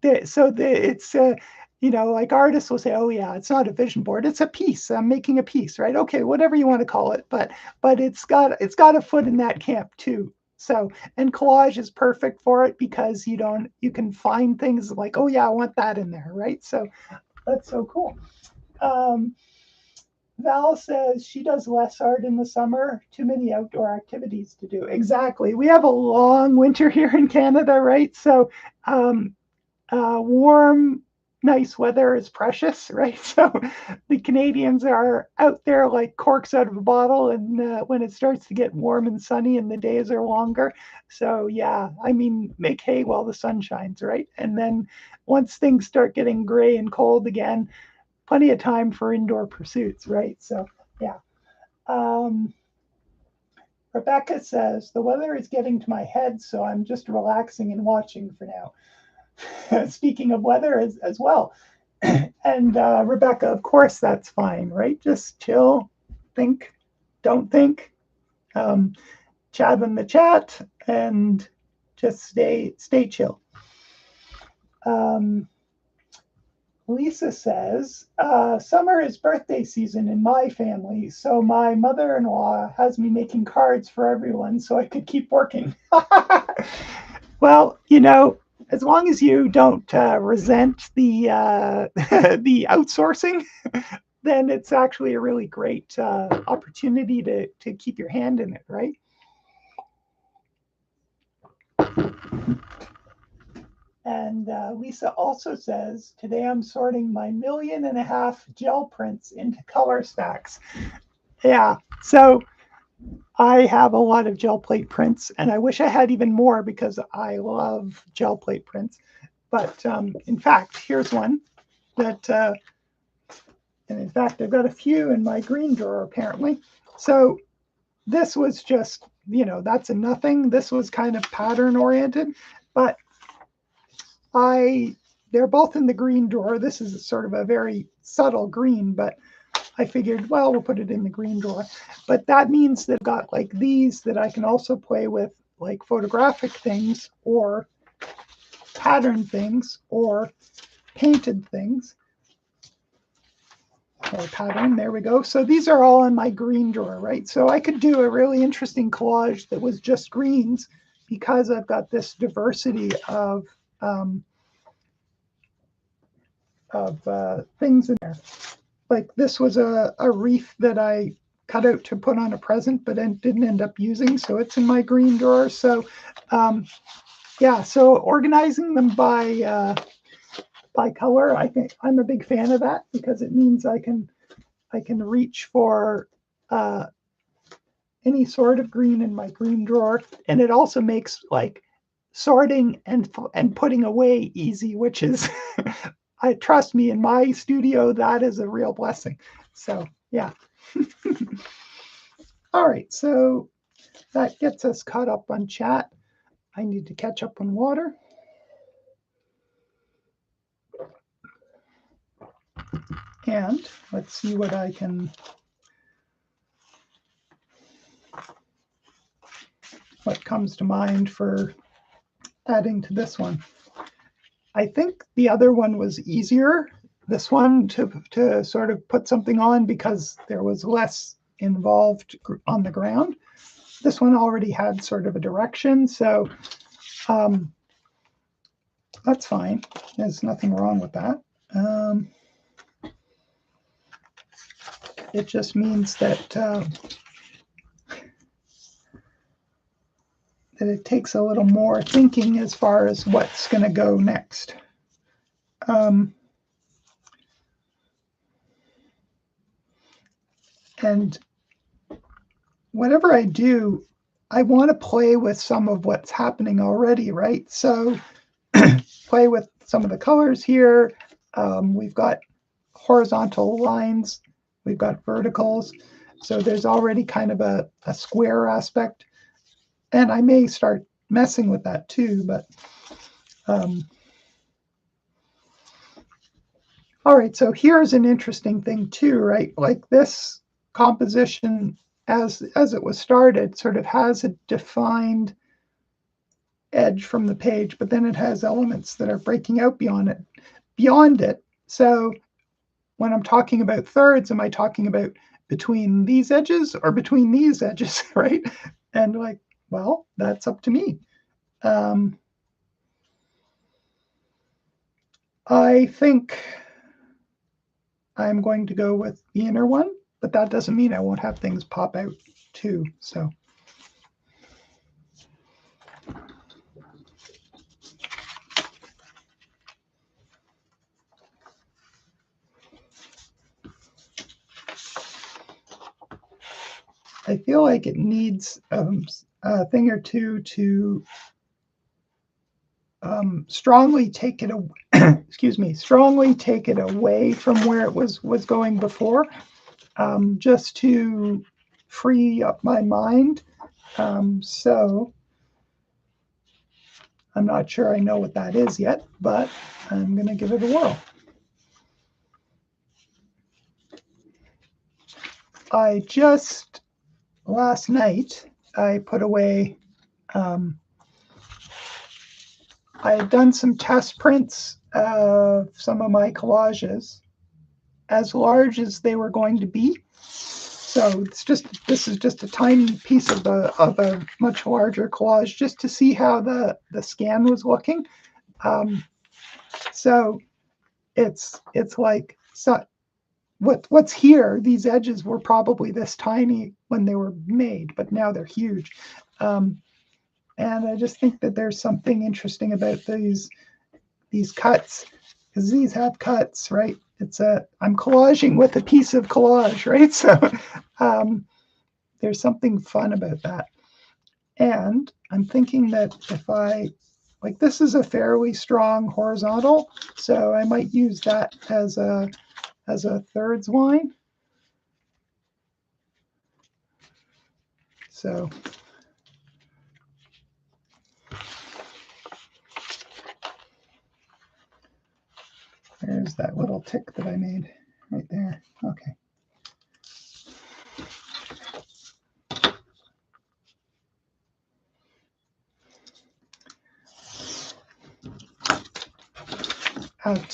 it's like artists will say, oh yeah, it's not a vision board, it's a piece, I'm making a piece, right? Okay, whatever you want to call it, but it's got a foot in that camp too. So, and collage is perfect for it because you can find things like, oh yeah, I want that in there, right? So that's so cool. um, Val says she does less art in the summer, too many outdoor activities to do. Exactly, we have a long winter here in Canada, right? So um, warm, nice weather is precious, right? So the Canadians are out there like corks out of a bottle, and when it starts to get warm and sunny and the days are longer. So yeah, I mean, make hay while the sun shines, right? And then once things start getting gray and cold again, plenty of time for indoor pursuits, right? So yeah. Um, Rebecca says the weather is getting to my head, so I'm just relaxing and watching for now. Speaking of weather as well. And Rebecca, of course, that's fine, right? Just chill, think, don't think, um, chat in the chat, and just stay chill. Um, Lisa says, summer is birthday season in my family, so my mother-in-law has me making cards for everyone so I could keep working. Well, as long as you don't resent the the outsourcing, then it's actually a really great opportunity to keep your hand in it, right? And Lisa also says, today I'm sorting my 1.5 million gel prints into color stacks. Yeah, so I have a lot of gel plate prints, and I wish I had even more because I love gel plate prints. But in fact, here's one that, and in fact, I've got a few in my green drawer apparently. So this was just, you know, that's a nothing. This was kind of pattern oriented, but they're both in the green drawer. This is sort of a very subtle green, but I figured, well, we'll put it in the green drawer. But that means that I've got like these that I can also play with, like photographic things or pattern things or painted things. Or pattern, there we go. So these are all in my green drawer, right? So I could do a really interesting collage that was just greens because I've got this diversity of things in there. Like this was a wreath that I cut out to put on a present, but then didn't end up using, so it's in my green drawer. So yeah, so organizing them by color, I think I'm a big fan of that because it means I can reach for any sort of green in my green drawer, and it also makes like sorting and putting away easy, which is I trust me, in my studio that is a real blessing. So yeah. All right, so that gets us caught up on chat. I need to catch up on water. And let's see what what comes to mind for adding to this one. I think the other one was easier, this one to sort of put something on because there was less involved on the ground. This one already had sort of a direction, so that's fine. There's nothing wrong with that. It just means that that it takes a little more thinking as far as what's going to go next. And whatever I do, I want to play with some of what's happening already, right? So play with some of the colors here. We've got horizontal lines. We've got verticals. So there's already kind of a square aspect. And I may start messing with that too, but all right, so here's an interesting thing too, right? Like this composition, as it was started, sort of has a defined edge from the page, but then it has elements that are breaking out beyond it. So when I'm talking about thirds, am I talking about between these edges or between these edges, right? And like, well, that's up to me. I think I'm going to go with the inner one, but that doesn't mean I won't have things pop out too. So I feel like it needs a thing or two to strongly take it excuse me, strongly take it away from where it was going before, just to free up my mind. So I'm not sure I know what that is yet, but I'm going to give it a whirl. I just last night I put away. I had done some test prints of some of my collages, as large as they were going to be. So this is just a tiny piece of a much larger collage, just to see how the scan was looking. So it's like, so what's here, these edges were probably this tiny when they were made, but now they're huge. And I just think that there's something interesting about these cuts, because these have cuts, right? I'm collaging with a piece of collage, right? So there's something fun about that. And I'm thinking that if like this is a fairly strong horizontal, so I might use that as a thirds line. So there's that little tick that I made right there. Okay.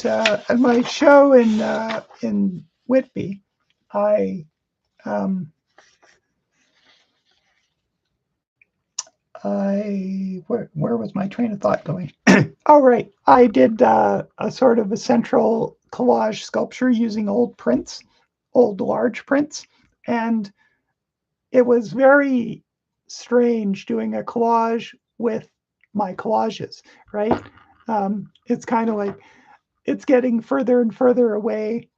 At my show in Whitby, where was my train of thought going? Oh, right. I did a sort of a central collage sculpture using old prints, old large prints. And it was very strange doing a collage with my collages, right? It's kind of like it's getting further and further away.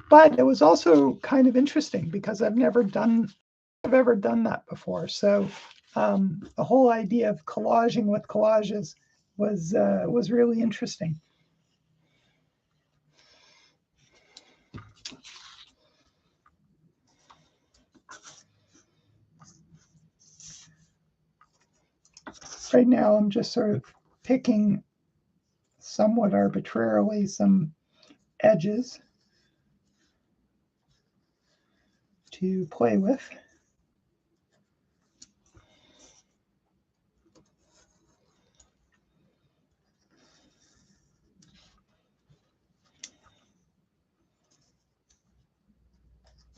But it was also kind of interesting because I've ever done that before. So the whole idea of collaging with collages was really interesting. Right now, I'm just sort of picking somewhat arbitrarily some edges to play with.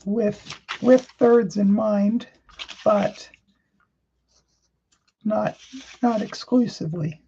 With thirds in mind, but not exclusively.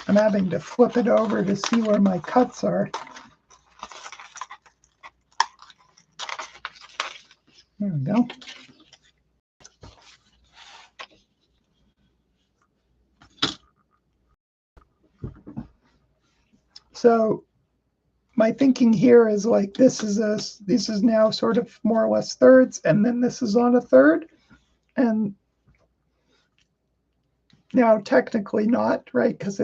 I'm having to flip it over to see where my cuts are. There we go. So my thinking here is like this is now sort of more or less thirds, and then this is on a third, and now technically not, right? Because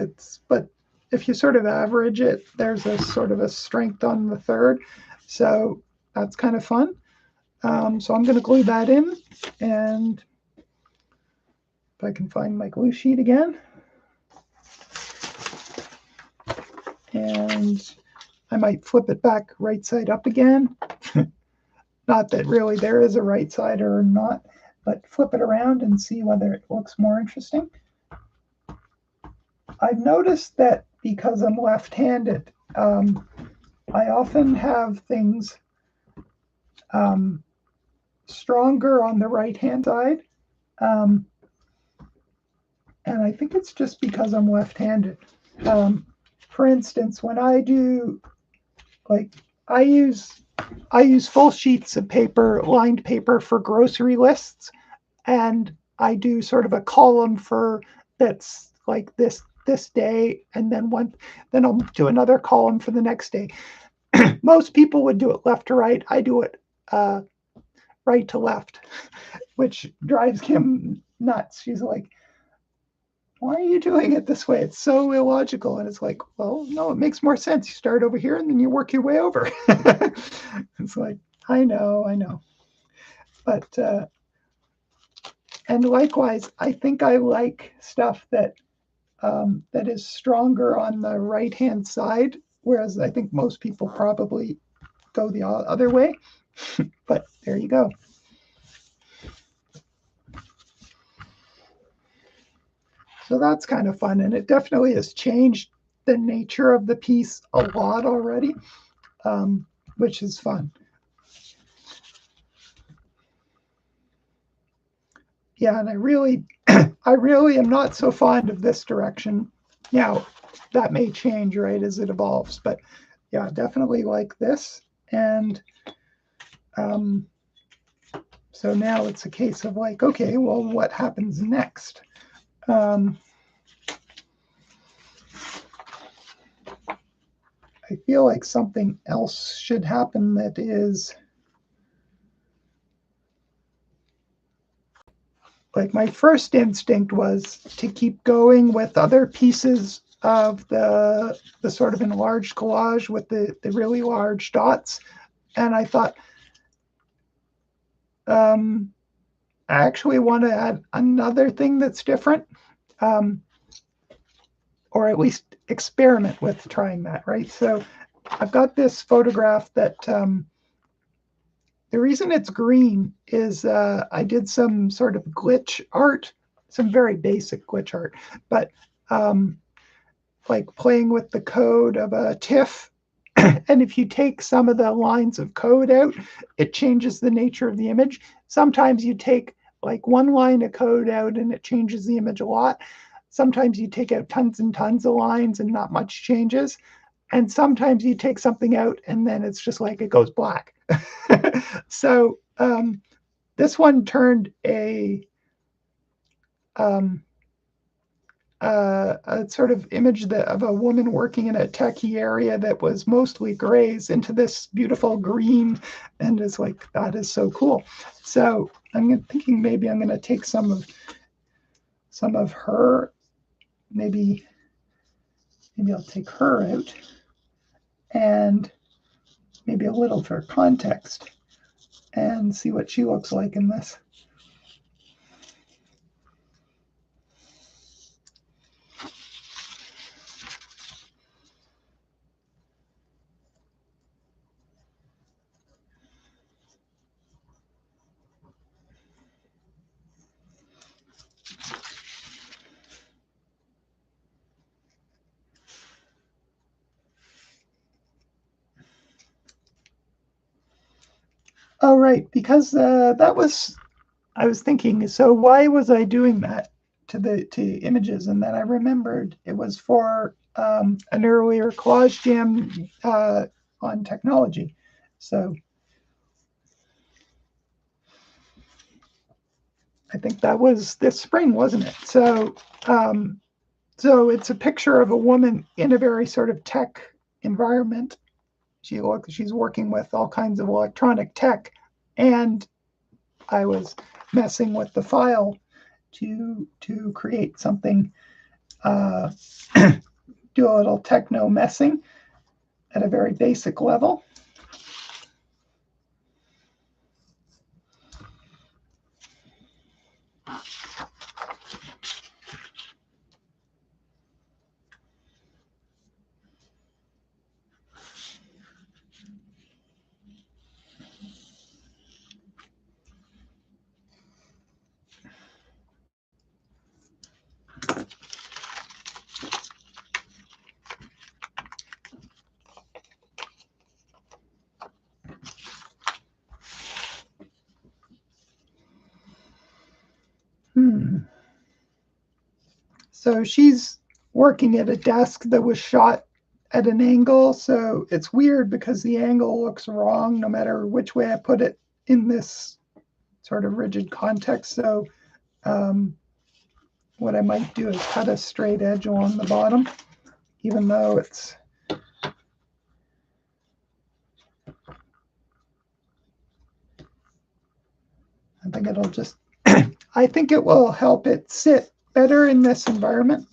but if you sort of average it, there's a sort of a strength on the third, so that's kind of fun. So I'm going to glue that in, and if I can find my glue sheet again, and I might flip it back right side up again. Not that really there is a right side or not, but flip it around and see whether it looks more interesting. I've noticed that because I'm left-handed, I often have things stronger on the right-hand side. And I think it's just because I'm left-handed. For instance, when I do, like, I use full sheets of paper, lined paper for grocery lists, and I do sort of a column for that's like this day, and then then I'll do another column for the next day. Most people would do it left to right. I do it right to left, which drives Kim nuts. She's like, why are you doing it this way? It's so illogical. And it's like, well, no, it makes more sense. You start over here and then you work your way over. It's like, I know. But, and likewise, I think I like stuff that that is stronger on the right-hand side, whereas I think most people probably go the other way. But there you go. So that's kind of fun, and it definitely has changed the nature of the piece a lot already, which is fun. Yeah, and I really am not so fond of this direction. Now, that may change, right, as it evolves, but yeah, definitely like this. And so now it's a case of like, okay, well, what happens next? I feel like something else should happen that is like my first instinct was to keep going with other pieces of the sort of enlarged collage with the really large dots. And I thought, I actually want to add another thing that's different, or at least experiment with trying that, right? So I've got this photograph that the reason it's green is I did some sort of glitch art, some very basic glitch art, but like playing with the code of a TIFF. And if you take some of the lines of code out, it changes the nature of the image. Sometimes you take like one line of code out and it changes the image a lot. Sometimes you take out tons and tons of lines and not much changes. And sometimes you take something out and then it's just like it goes black. So this one turned a sort of image of a woman working in a techie area that was mostly grays into this beautiful green, and it's like, that is so cool. So I'm thinking maybe I'm going to take some of her, maybe I'll take her out, and maybe a little for context, and see what she looks like in this. Oh, right, because that was, I was thinking, so why was I doing that to images? And then I remembered it was for an earlier collage jam on technology. So I think that was this spring, wasn't it? So so it's a picture of a woman in a very sort of tech environment. She's working with all kinds of electronic tech, and I was messing with the file to create something, do a little techno messing at a very basic level. So she's working at a desk that was shot at an angle. So it's weird because the angle looks wrong no matter which way I put it in this sort of rigid context. So what I might do is cut a straight edge along the bottom, even though it's, I think it'll just, I think it will help it sit better in this environment.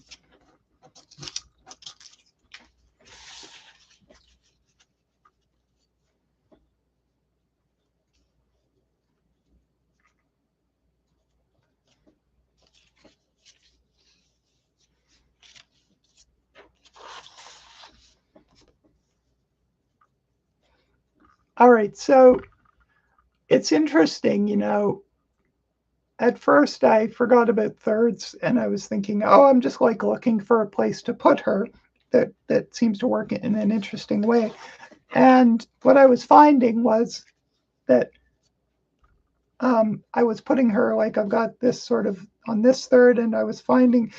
All right, so it's interesting, you know, at first I forgot about thirds and I was thinking, oh, I'm just like looking for a place to put her that seems to work in an interesting way. And what I was finding was that I was putting her like I've got this sort of on this third, and I was finding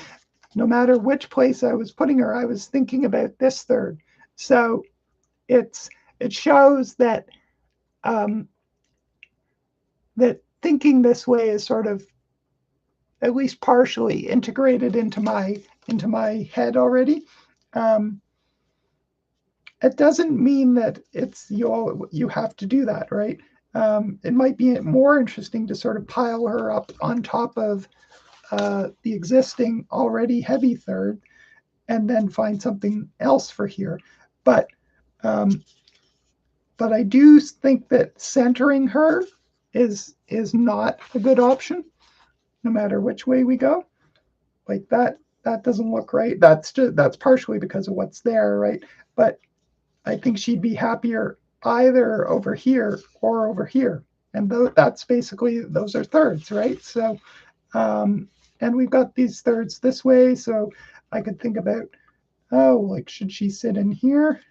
no matter which place I was putting her, I was thinking about this third. So it shows that that thinking this way is sort of at least partially integrated into my head already. It doesn't mean that it's you have to do that, right? It might be more interesting to sort of pile her up on top of the existing already heavy third, and then find something else for here. But I do think that centering her is not a good option, no matter which way we go. Like that doesn't look right. That's partially because of what's there, right? But I think she'd be happier either over here or over here. And that's basically, those are thirds, right? So, and we've got these thirds this way. So I could think about, oh, like, should she sit in here?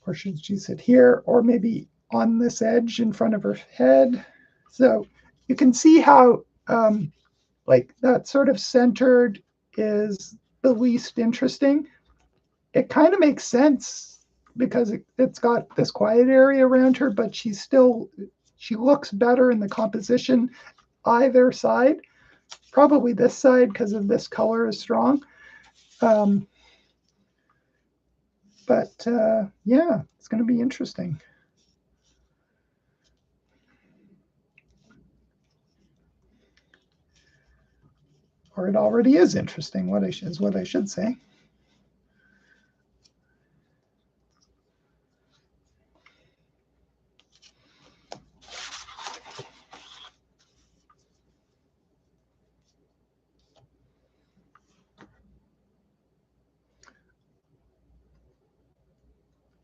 Or should she sit here? Or maybe on this edge in front of her head. So you can see how, like, that sort of centered is the least interesting. It kind of makes sense because it's got this quiet area around her, but she looks better in the composition either side. Probably this side because of this color is strong. But yeah, it's going to be interesting. Or it already is interesting, what I should say.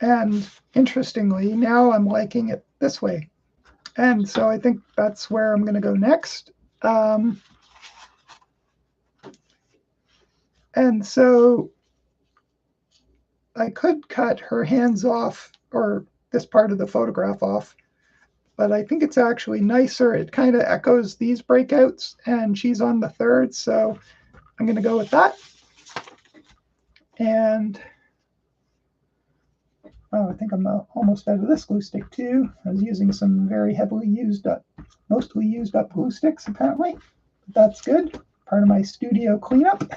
And interestingly, now I'm liking it this way. And so I think that's where I'm going to go next. And so I could cut her hands off or this part of the photograph off, but I think it's actually nicer. It kind of echoes these breakouts, and she's on the third, so I'm going to go with that. And oh, I think I'm almost out of this glue stick too. I was using some very heavily used up, mostly used up glue sticks apparently. But that's good. Part of my studio cleanup.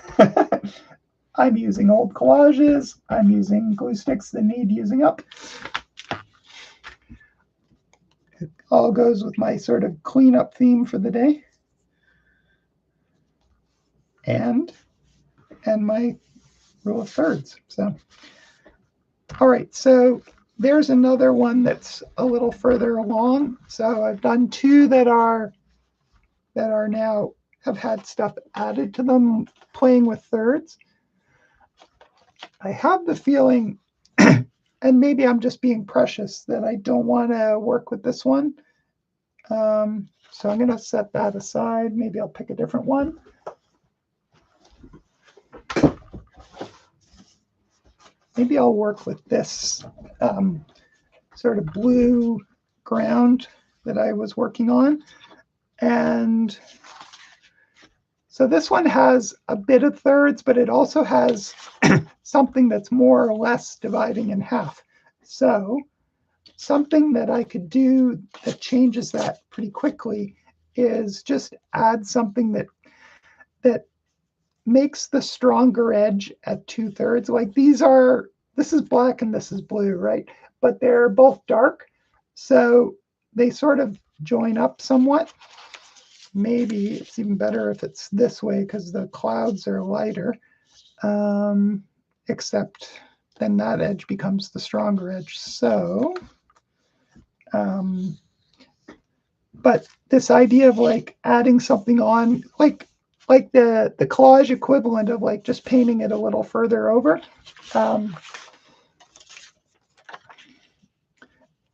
I'm using old collages. I'm using glue sticks that need using up. It all goes with my sort of cleanup theme for the day. And my rule of thirds. So, all right, so there's another one that's a little further along. So I've done two that are now have had stuff added to them, playing with thirds. I have the feeling, and maybe I'm just being precious, that I don't want to work with this one. So I'm going to set that aside. Maybe I'll pick a different one. Maybe I'll work with this sort of blue ground that I was working on. And so this one has a bit of thirds, but it also has something that's more or less dividing in half. So something that I could do that changes that pretty quickly is just add something that makes the stronger edge at 2/3. Like this is black and this is blue, right? But they're both dark, so they sort of join up somewhat. maybe it's even better if it's this way because the clouds are lighter, except then that edge becomes the stronger edge. So, but this idea of like adding something on, like the collage equivalent of like just painting it a little further over,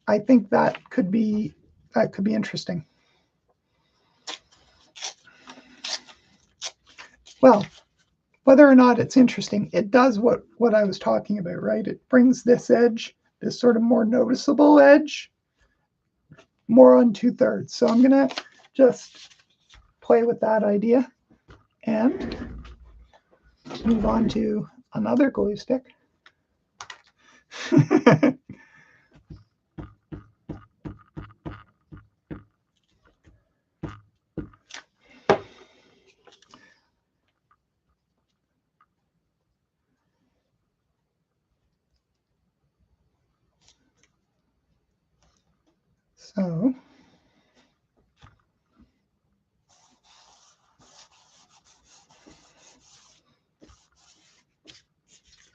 I think that could be interesting. Well, whether or not it's interesting, it does what I was talking about, right? It brings this edge, this sort of more noticeable edge, more on 2/3. So I'm going to just play with that idea and move on to another glue stick. So,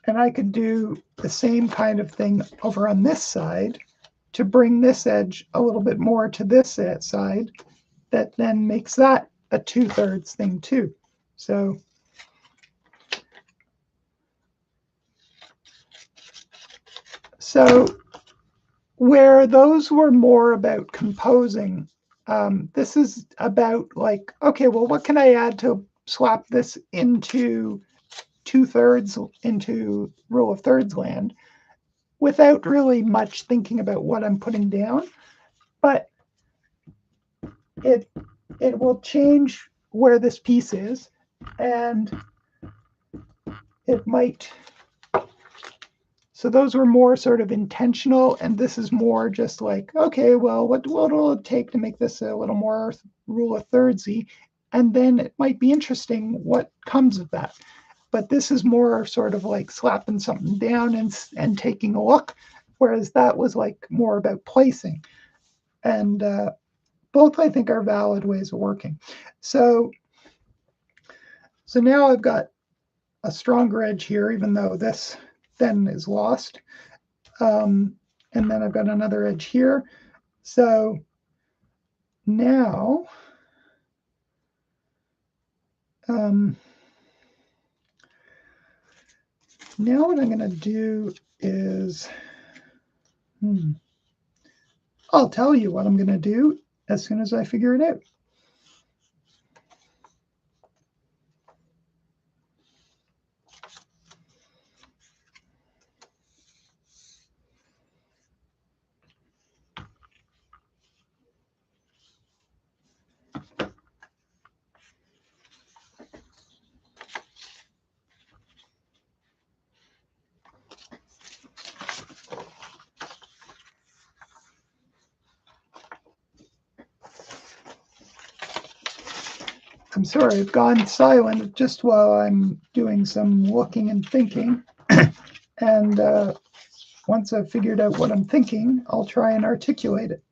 and I could do the same kind of thing over on this side to bring this edge a little bit more to this side. That then makes that a 2/3 thing too. So where those were more about composing, this is about like, okay, well, what can I add to slap this into 2/3 into rule of thirds land without really much thinking about what I'm putting down, but it will change where this piece is, and it might. So those were more sort of intentional, and this is more just like, okay, well, what will it take to make this a little more rule of thirdsy? And then it might be interesting what comes of that. But this is more sort of like slapping something down and taking a look, whereas that was like more about placing. And both, I think, are valid ways of working. So now I've got a stronger edge here, even though this then is lost. And then I've got another edge here. So now, now what I'm going to do is, I'll tell you what I'm going to do as soon as I figure it out. I'm sorry, I've gone silent just while I'm doing some looking and thinking. And once I've figured out what I'm thinking, I'll try and articulate it.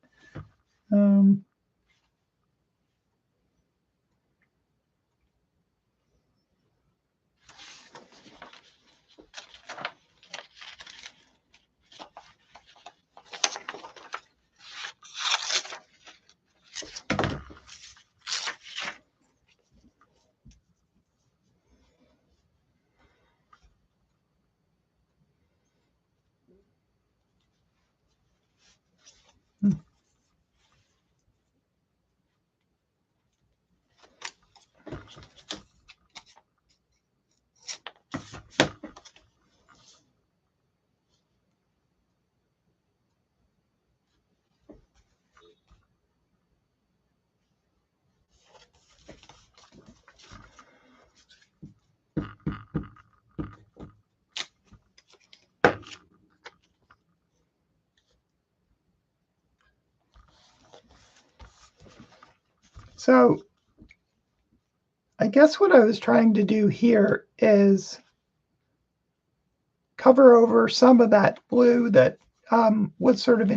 So I guess what I was trying to do here is cover over some of that blue that was sort of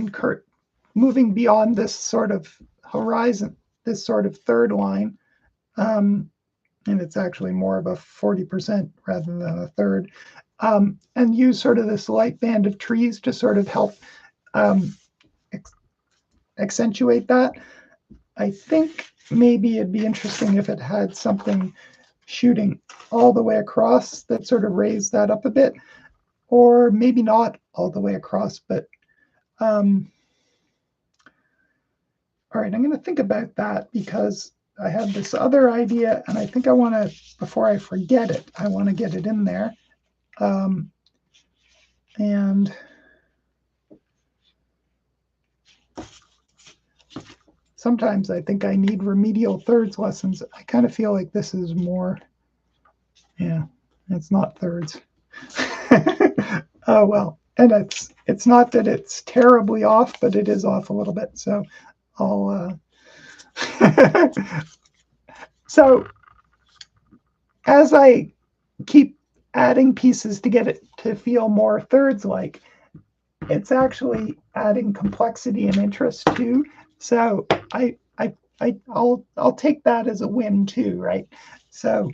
moving beyond this sort of horizon, this sort of third line, and it's actually more of a 40% rather than a third, and use sort of this light band of trees to sort of help accentuate that. I think maybe it'd be interesting if it had something shooting all the way across that sort of raised that up a bit, or maybe not all the way across, but all right, I'm going to think about that because I have this other idea and I think I want to, before I forget it, I want to get it in there. And sometimes I think I need remedial thirds lessons. I kind of feel like this is more, yeah, it's not thirds. Oh, well, and it's not that it's terribly off, but it is off a little bit. So I'll, so as I keep adding pieces to get it to feel more thirds like, it's actually adding complexity and interest too. So I'll take that as a win too, right? So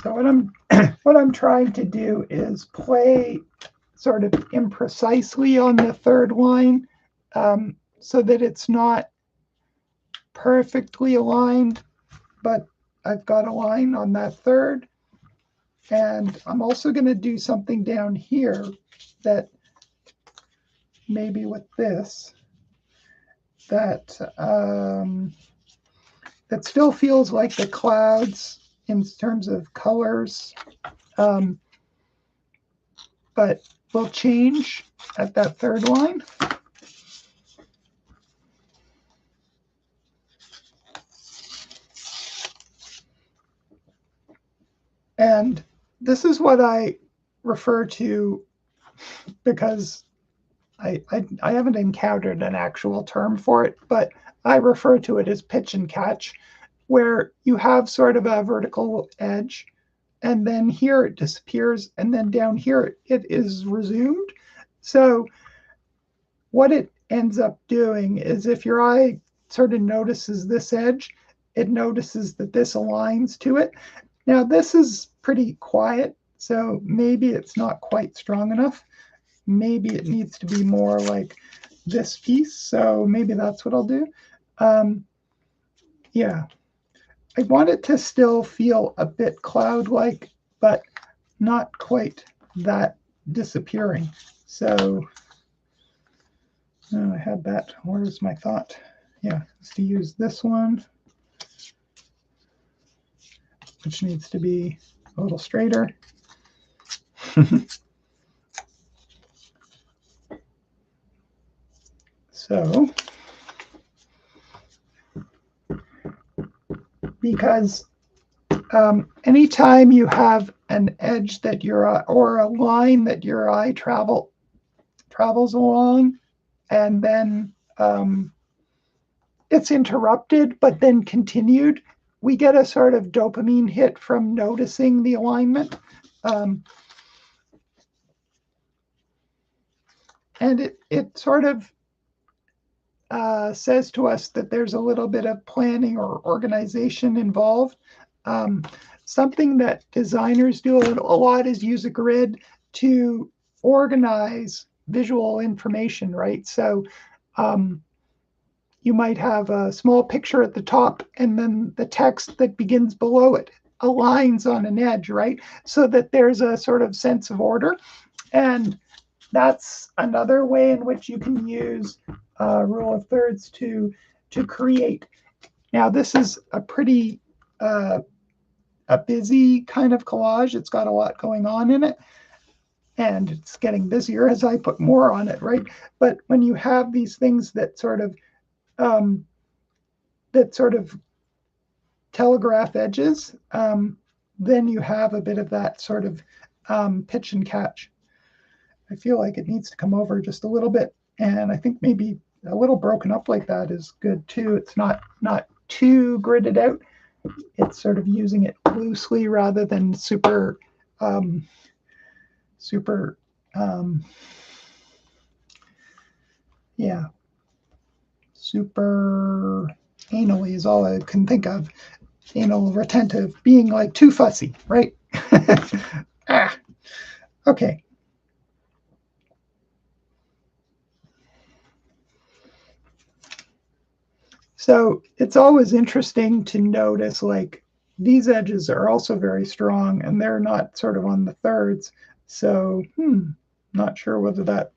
so what I'm trying to do is play sort of imprecisely on the third line, so that it's not perfectly aligned, but I've got a line on that third. And I'm also going to do something down here that maybe with this, that that still feels like the clouds in terms of colors, but will change at that third line. And this is what I refer to, because I haven't encountered an actual term for it, but I refer to it as pitch and catch, where you have sort of a vertical edge, and then here it disappears, and then down here it is resumed. So what it ends up doing is if your eye sort of notices this edge, it notices that this aligns to it. Now this is pretty quiet, so maybe it's not quite strong enough. Maybe it needs to be more like this piece, so maybe that's what I'll do. Yeah, I want it to still feel a bit cloud-like, but not quite that disappearing. So I had that. Where's my thought? Yeah, it's to use this one, which needs to be a little straighter. So, because anytime you have an edge that or a line that your eye travels along, and then it's interrupted, but then continued, we get a sort of dopamine hit from noticing the alignment. And it sort of says to us that there's a little bit of planning or organization involved. Something that designers do a lot is use a grid to organize visual information, right? So you might have a small picture at the top, and then the text that begins below it aligns on an edge, right? So that there's a sort of sense of order. And that's another way in which you can use rule of thirds to create. Now, this is a pretty a busy kind of collage. It's got a lot going on in it, and it's getting busier as I put more on it, right? But when you have these things that sort of telegraph edges, then you have a bit of that sort of pitch and catch. I feel like it needs to come over just a little bit. And I think maybe a little broken up like that is good too. It's not too gridded out. It's sort of using it loosely rather than super, yeah, super anally is all I can think of. Anal retentive, being like too fussy, right? Okay. So it's always interesting to notice, like, these edges are also very strong and they're not sort of on the thirds. So, not sure whether that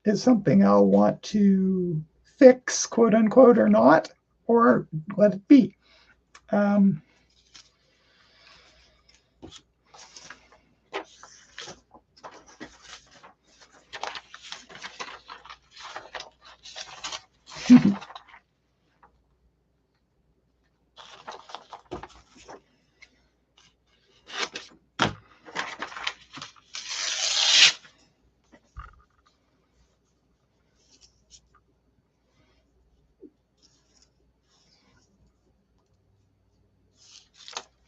is something I'll want to fix, quote unquote, or not, or let it be.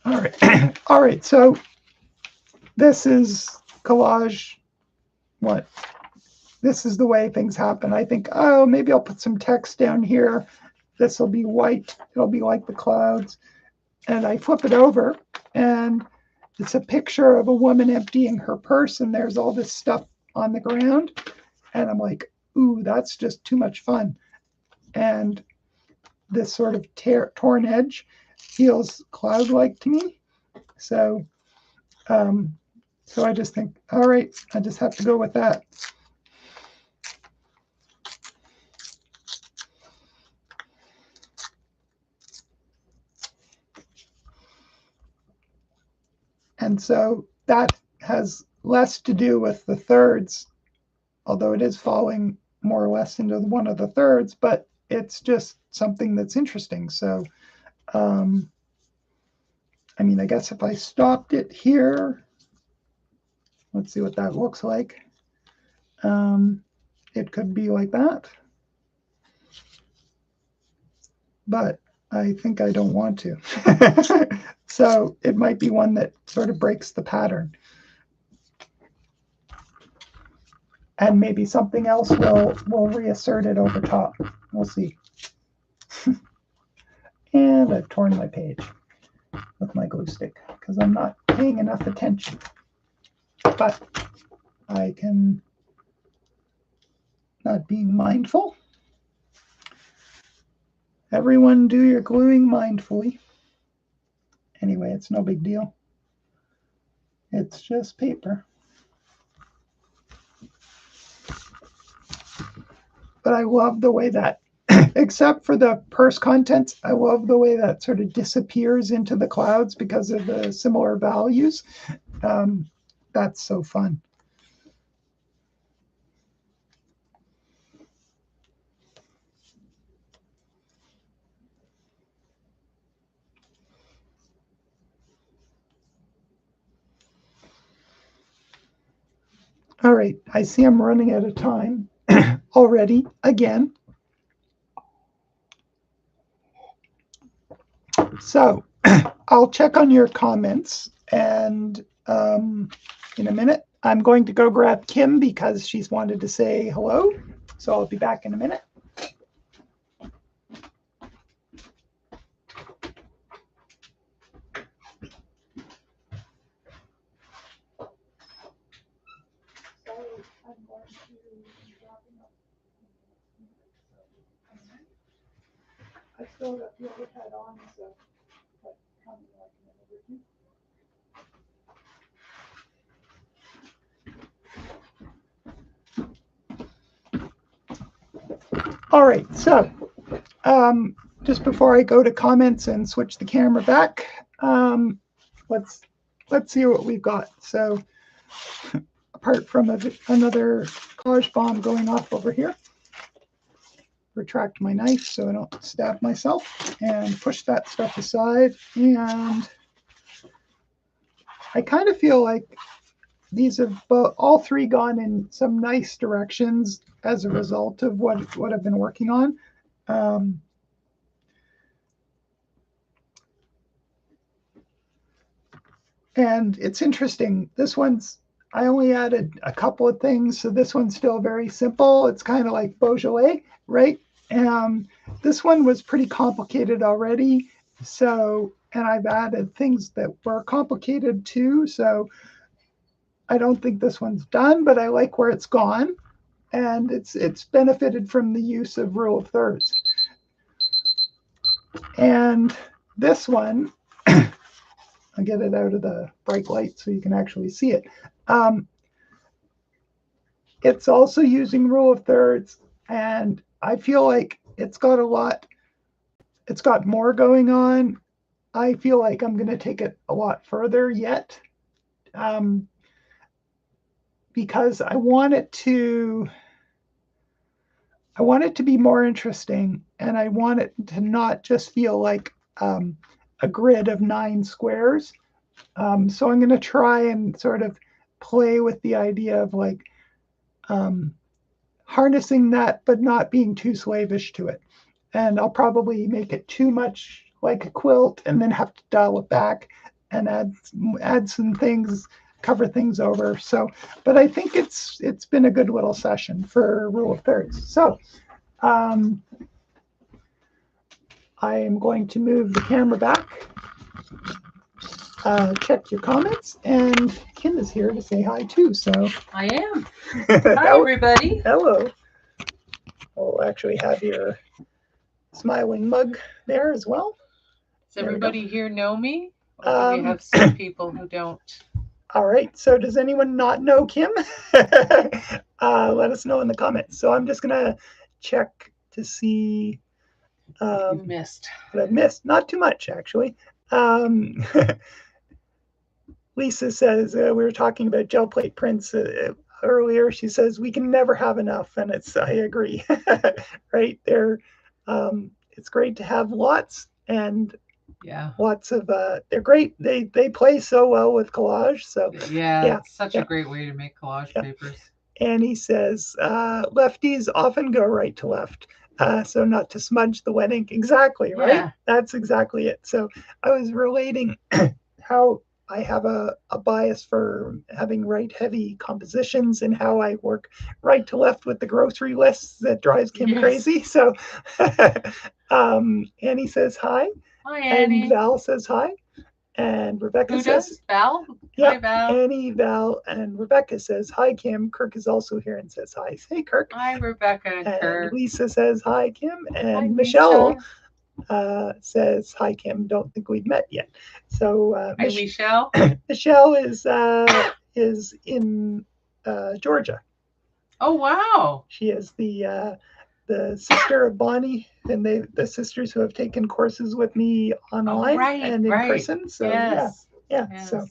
All right. All right. So this is collage. What? This is the way things happen. I think, oh, maybe I'll put some text down here. This will be white. It'll be like the clouds. And I flip it over, and it's a picture of a woman emptying her purse, and there's all this stuff on the ground. And I'm like, ooh, that's just too much fun. And this sort of torn edge feels cloud-like to me. So, so I just think, all right, I just have to go with that. And so that has less to do with the thirds, although it is falling more or less into one of the thirds, but it's just something that's interesting. So, I mean, I guess if I stopped it here, let's see what that looks like. It could be like that, but I think I don't want to. So it might be one that sort of breaks the pattern. And maybe something else will reassert it over top. We'll see. And I've torn my page with my glue stick because I'm not paying enough attention. But I can, not being mindful. Everyone do your gluing mindfully. Anyway, it's no big deal. It's just paper. But I love the way that, except for the purse contents, I love the way that sort of disappears into the clouds because of the similar values. That's so fun. All right, I see I'm running out of time already, again. So I'll check on your comments, and in a minute, I'm going to go grab Kim because she's wanted to say hello. So I'll be back in a minute. I still got the overhead on, so coming like a minute or two. All right, so just before I go to comments and switch the camera back, let's see what we've got. So apart from another collage bomb going off over here, retract my knife so I don't stab myself and push that stuff aside. And I kind of feel like these have all three gone in some nice directions as a result of what I've been working on. And it's interesting. This one's, I only added a couple of things, so this one's still very simple. It's kind of like Beaujolais, right? This one was pretty complicated already. So, and I've added things that were complicated too. So I don't think this one's done, but I like where it's gone. And it's benefited from the use of rule of thirds. And this one, I'll get it out of the bright light so you can actually see it. It's also using rule of thirds, and I feel like it's got more going on. I feel like I'm going to take it a lot further yet, because I want it to be more interesting, and I want it to not just feel like a grid of 9 squares. So I'm going to try and sort of play with the idea of like harnessing that, but not being too slavish to it. And I'll probably make it too much like a quilt and then have to dial it back and add some things, cover things over. So, but I think it's been a good little session for rule of thirds. So I am going to move the camera back, check your comments, and Kim is here to say hi too. So
I am. Hi, everybody.
Hello. We'll actually have your smiling mug there as well.
Does everybody here know me? Or do we have some people who don't?
All right. So does anyone not know Kim? Let us know in the comments. So I'm just going to check to see
You've missed.
What I've missed. Not too much, actually. Lisa says, we were talking about gel plate prints earlier. She says, we can never have enough. And I agree, right? It's great to have lots, and lots of, they're great. They play so well with collage. So
it's such a great way to make collage papers.
And he says, lefties often go right to left. So not to smudge the wet ink. Exactly, right? Yeah. That's exactly it. So I was relating how I have a bias for having right heavy compositions and how I work right to left with the grocery lists that drives Kim crazy. So Annie says hi.
Hi, Annie.
And Val says hi. And Rebecca says,
Val?
Yeah,
hi, Val.
Annie, Val, and Rebecca says, hi, Kim. Kirk is also here and says hi. Say, Kirk.
Hi, Rebecca and Kirk.
Lisa says, hi, Kim. And
hi,
Michelle says, hi, Kim. Don't think we've met yet. So
hi, Michelle.
Michelle is in Georgia.
Oh, wow.
She is the sister of Bonnie, and the sisters who have taken courses with me online and in person. So
yes.
So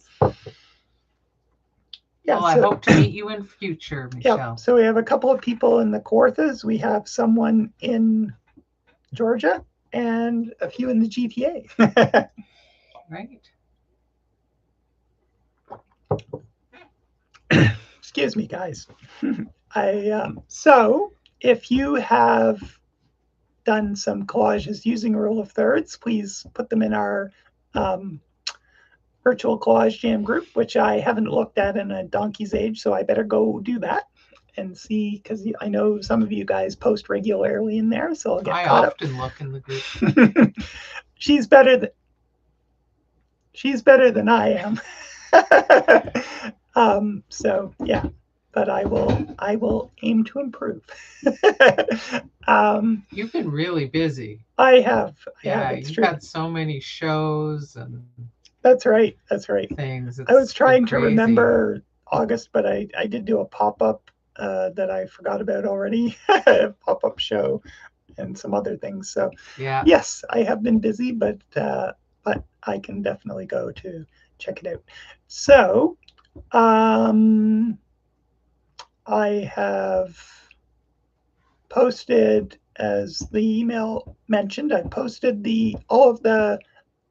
well, I hope to meet you in future, Michelle.
Yeah. So we have a couple of people in the Kawarthas. We have someone in Georgia and a few in the GTA.
Right.
Excuse me, guys. So if you have done some collages using rule of thirds, please put them in our Virtual Collage Jam group, which I haven't looked at in a donkey's age, so I better go do that and see, because I know some of you guys post regularly in there, so I'll get caught up.
I often look in the group.
She's better than I am. So yeah, but I will aim to improve.
You've been really busy.
I have.
You've had so many shows and.
That's right.
Things.
I was trying to remember August, but I did do a pop-up that I forgot about already. Pop-up show and some other things. So yes, I have been busy, but I can definitely go to check it out. So I have posted, as the email mentioned, I posted all of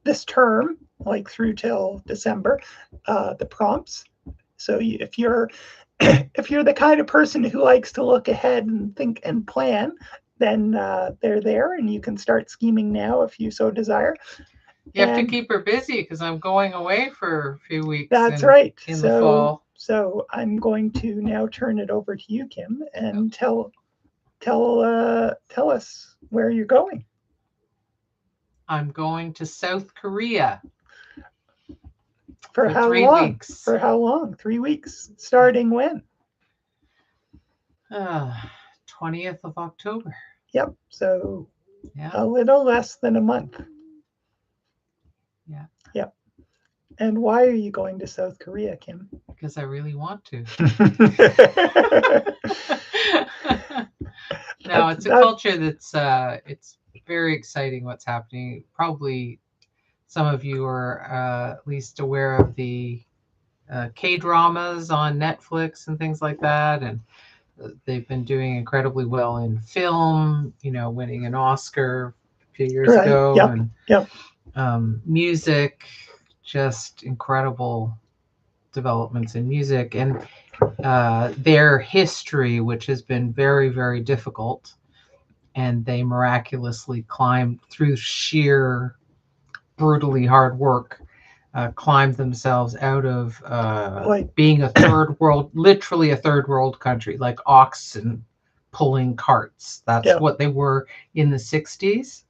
this term, like through till December, the prompts So if you're if you're the kind of person who likes to look ahead and think and plan, then they're there, and you can start scheming now if you so desire.
You have to keep her busy because I'm going away for a few weeks.
That's right.
In the fall.
So I'm going to now turn it over to you, Kim, and tell us where you're going.
I'm going to South Korea.
For how
3
long?
weeks.
For how long? 3 weeks. Starting when?
20th of October.
Yep. So a little less than a month.
Yeah.
Yep. And why are you going to South Korea, Kim?
Because I really want to. No, it's a culture that's it's very exciting what's happening. Probably some of you are at least aware of the K-dramas on Netflix and things like that, and they've been doing incredibly well in film, winning an Oscar a few years ago.
Yep.
And music, just incredible developments in music, and their history, which has been very, very difficult, and they miraculously climbed through sheer brutally hard work, climbed themselves out of being a literally a third world country, like oxen pulling carts. That's what they were in the 60s.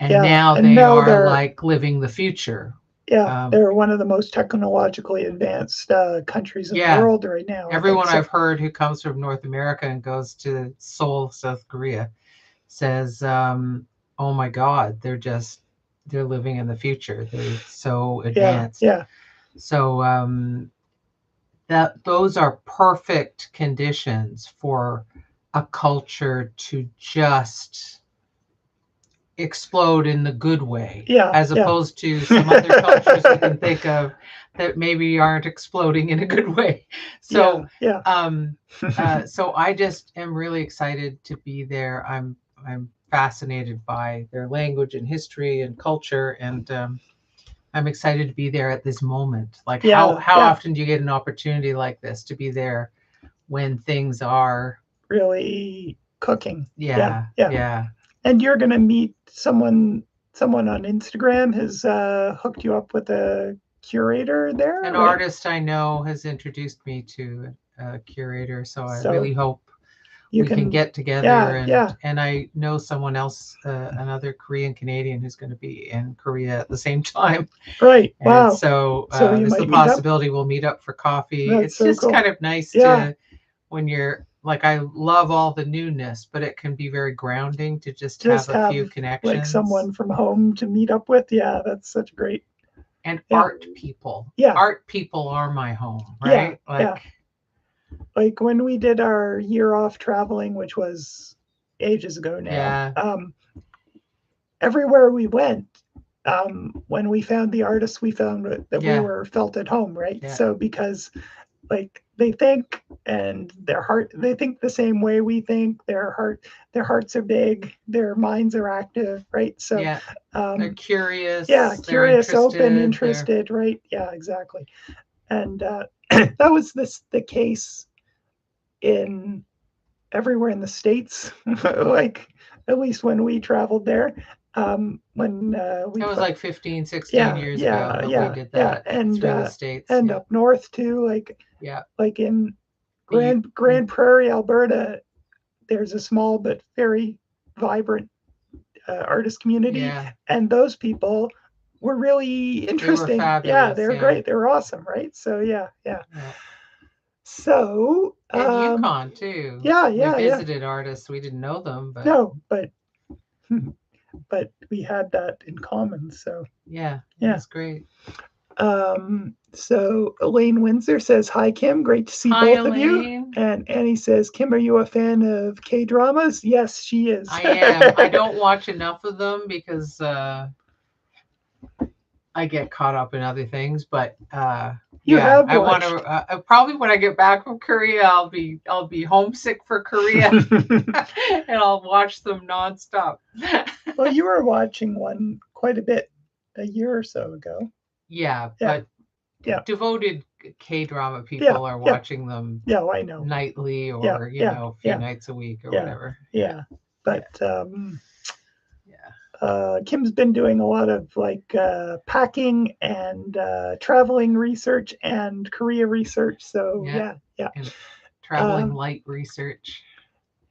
And now they're like living the future.
Yeah, they're one of the most technologically advanced countries in the world right now.
Everyone I've heard who comes from North America and goes to Seoul, South Korea, says, oh my God, they're living in the future. They're so advanced.
Yeah.
So those are perfect conditions for a culture to just explode in the good way, as opposed to some other cultures we can think of that maybe aren't exploding in a good way. So so I just am really excited to be there. I'm fascinated by their language and history and culture, and I'm excited to be there at this moment. Like how often do you get an opportunity like this to be there when things are
really cooking?
Yeah.
And you're going to meet someone on Instagram has hooked you up with a curator there?
An artist I know has introduced me to a curator, so I really hope we can get together. And I know someone else, another Korean Canadian who's going to be in Korea at the same time.
Right. Wow.
And so there's the possibility we'll meet up for coffee. It's just kind of nice to, when you're like, I love all the newness, but it can be very grounding to just have a few connections.
Like someone from home to meet up with. Yeah, that's such great.
And art people. Art people are my home, right?
Like when we did our year off traveling, which was ages ago now. Everywhere we went, when we found the artists, we found that we felt at home, right? So because like they think, and they think the same way we think. Their hearts are big, their minds are active, right? So
they're curious.
Curious, open, interested, right? Yeah, exactly. And that was the case in everywhere in the States, like at least when we traveled there. When we
was like 15, 16 years ago we did that,
and
through the States,
and up north too, like in Grand Prairie, Alberta, there's a small but very vibrant artist community, and those people were really interesting. They were great. They were awesome, right? So yeah. So
and Yukon too. We visited artists. We didn't know them, but
but we had that in common. So
it's great.
So Elaine Windsor says, "Hi Kim, great to see both of you." And Annie says, "Kim, are you a fan of K-dramas?" Yes, she is.
I am. I don't watch enough of them because I get caught up in other things, but I want to. Probably when I get back from Korea, I'll be homesick for Korea, and I'll watch them nonstop.
Well, you were watching one quite a bit a year or so ago.
But devoted K-drama people are watching them
I know.
nightly or, you know, a few nights a week or whatever.
Yeah. But Kim's been doing a lot of like packing and traveling research and Korea research. So yeah.
And traveling light research.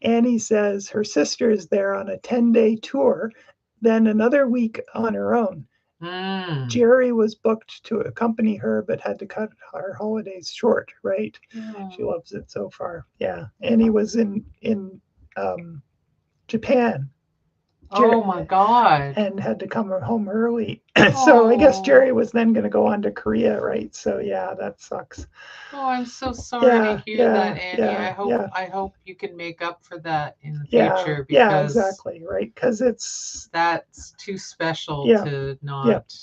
Annie says her sister is there on a 10-day tour, then another week on her own. Jerry was booked to accompany her, but had to cut our holidays short, right? She loves it so far. Yeah. Annie was in Japan.
Oh my God.
And had to come home early. So I guess Jerry was then going to go on to Korea, right? So yeah, that sucks.
Oh, I'm so sorry to hear that, Annie. I hope you can make up for that in the future, because
exactly, right? Because
that's too special to not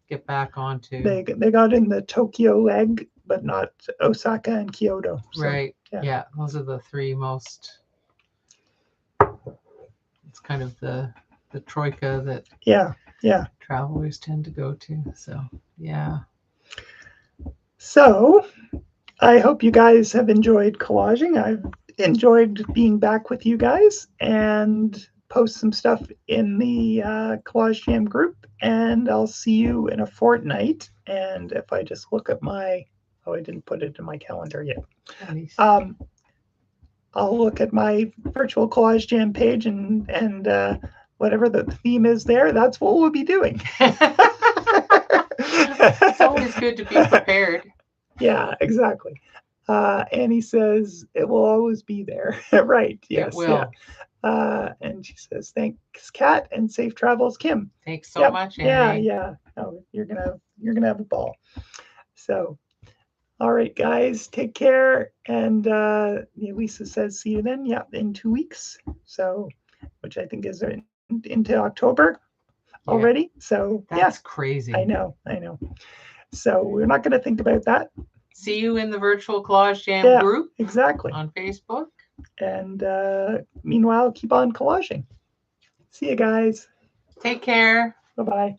get back onto.
They got in the Tokyo leg, but not Osaka and Kyoto. So,
right. Yeah, those are the three most. It's kind of the troika that travelers tend to go to. So yeah.
So I hope you guys have enjoyed collaging. I've enjoyed being back with you guys, and post some stuff in the Collage Jam group, and I'll see you in a fortnight. And if I just look at my, I didn't put it in my calendar yet. I'll look at my Virtual Collage Jam page, and whatever the theme is there, that's what we'll be doing.
It's always good to be prepared.
Yeah, exactly. Annie says it will always be there. Right. Yes.
It will.
Yeah. And she says, thanks, Kat, and safe travels, Kim.
Thanks so much, Annie.
Yeah. Oh, you're gonna have a ball. So, all right, guys, take care. And Lisa says, see you then. Yeah, in 2 weeks. So, which I think is into October already. So
that's crazy.
I know. So we're not going to think about that.
See you in the Virtual Collage Jam group.
Exactly.
On Facebook.
And meanwhile, keep on collaging. See you guys.
Take care.
Bye-bye.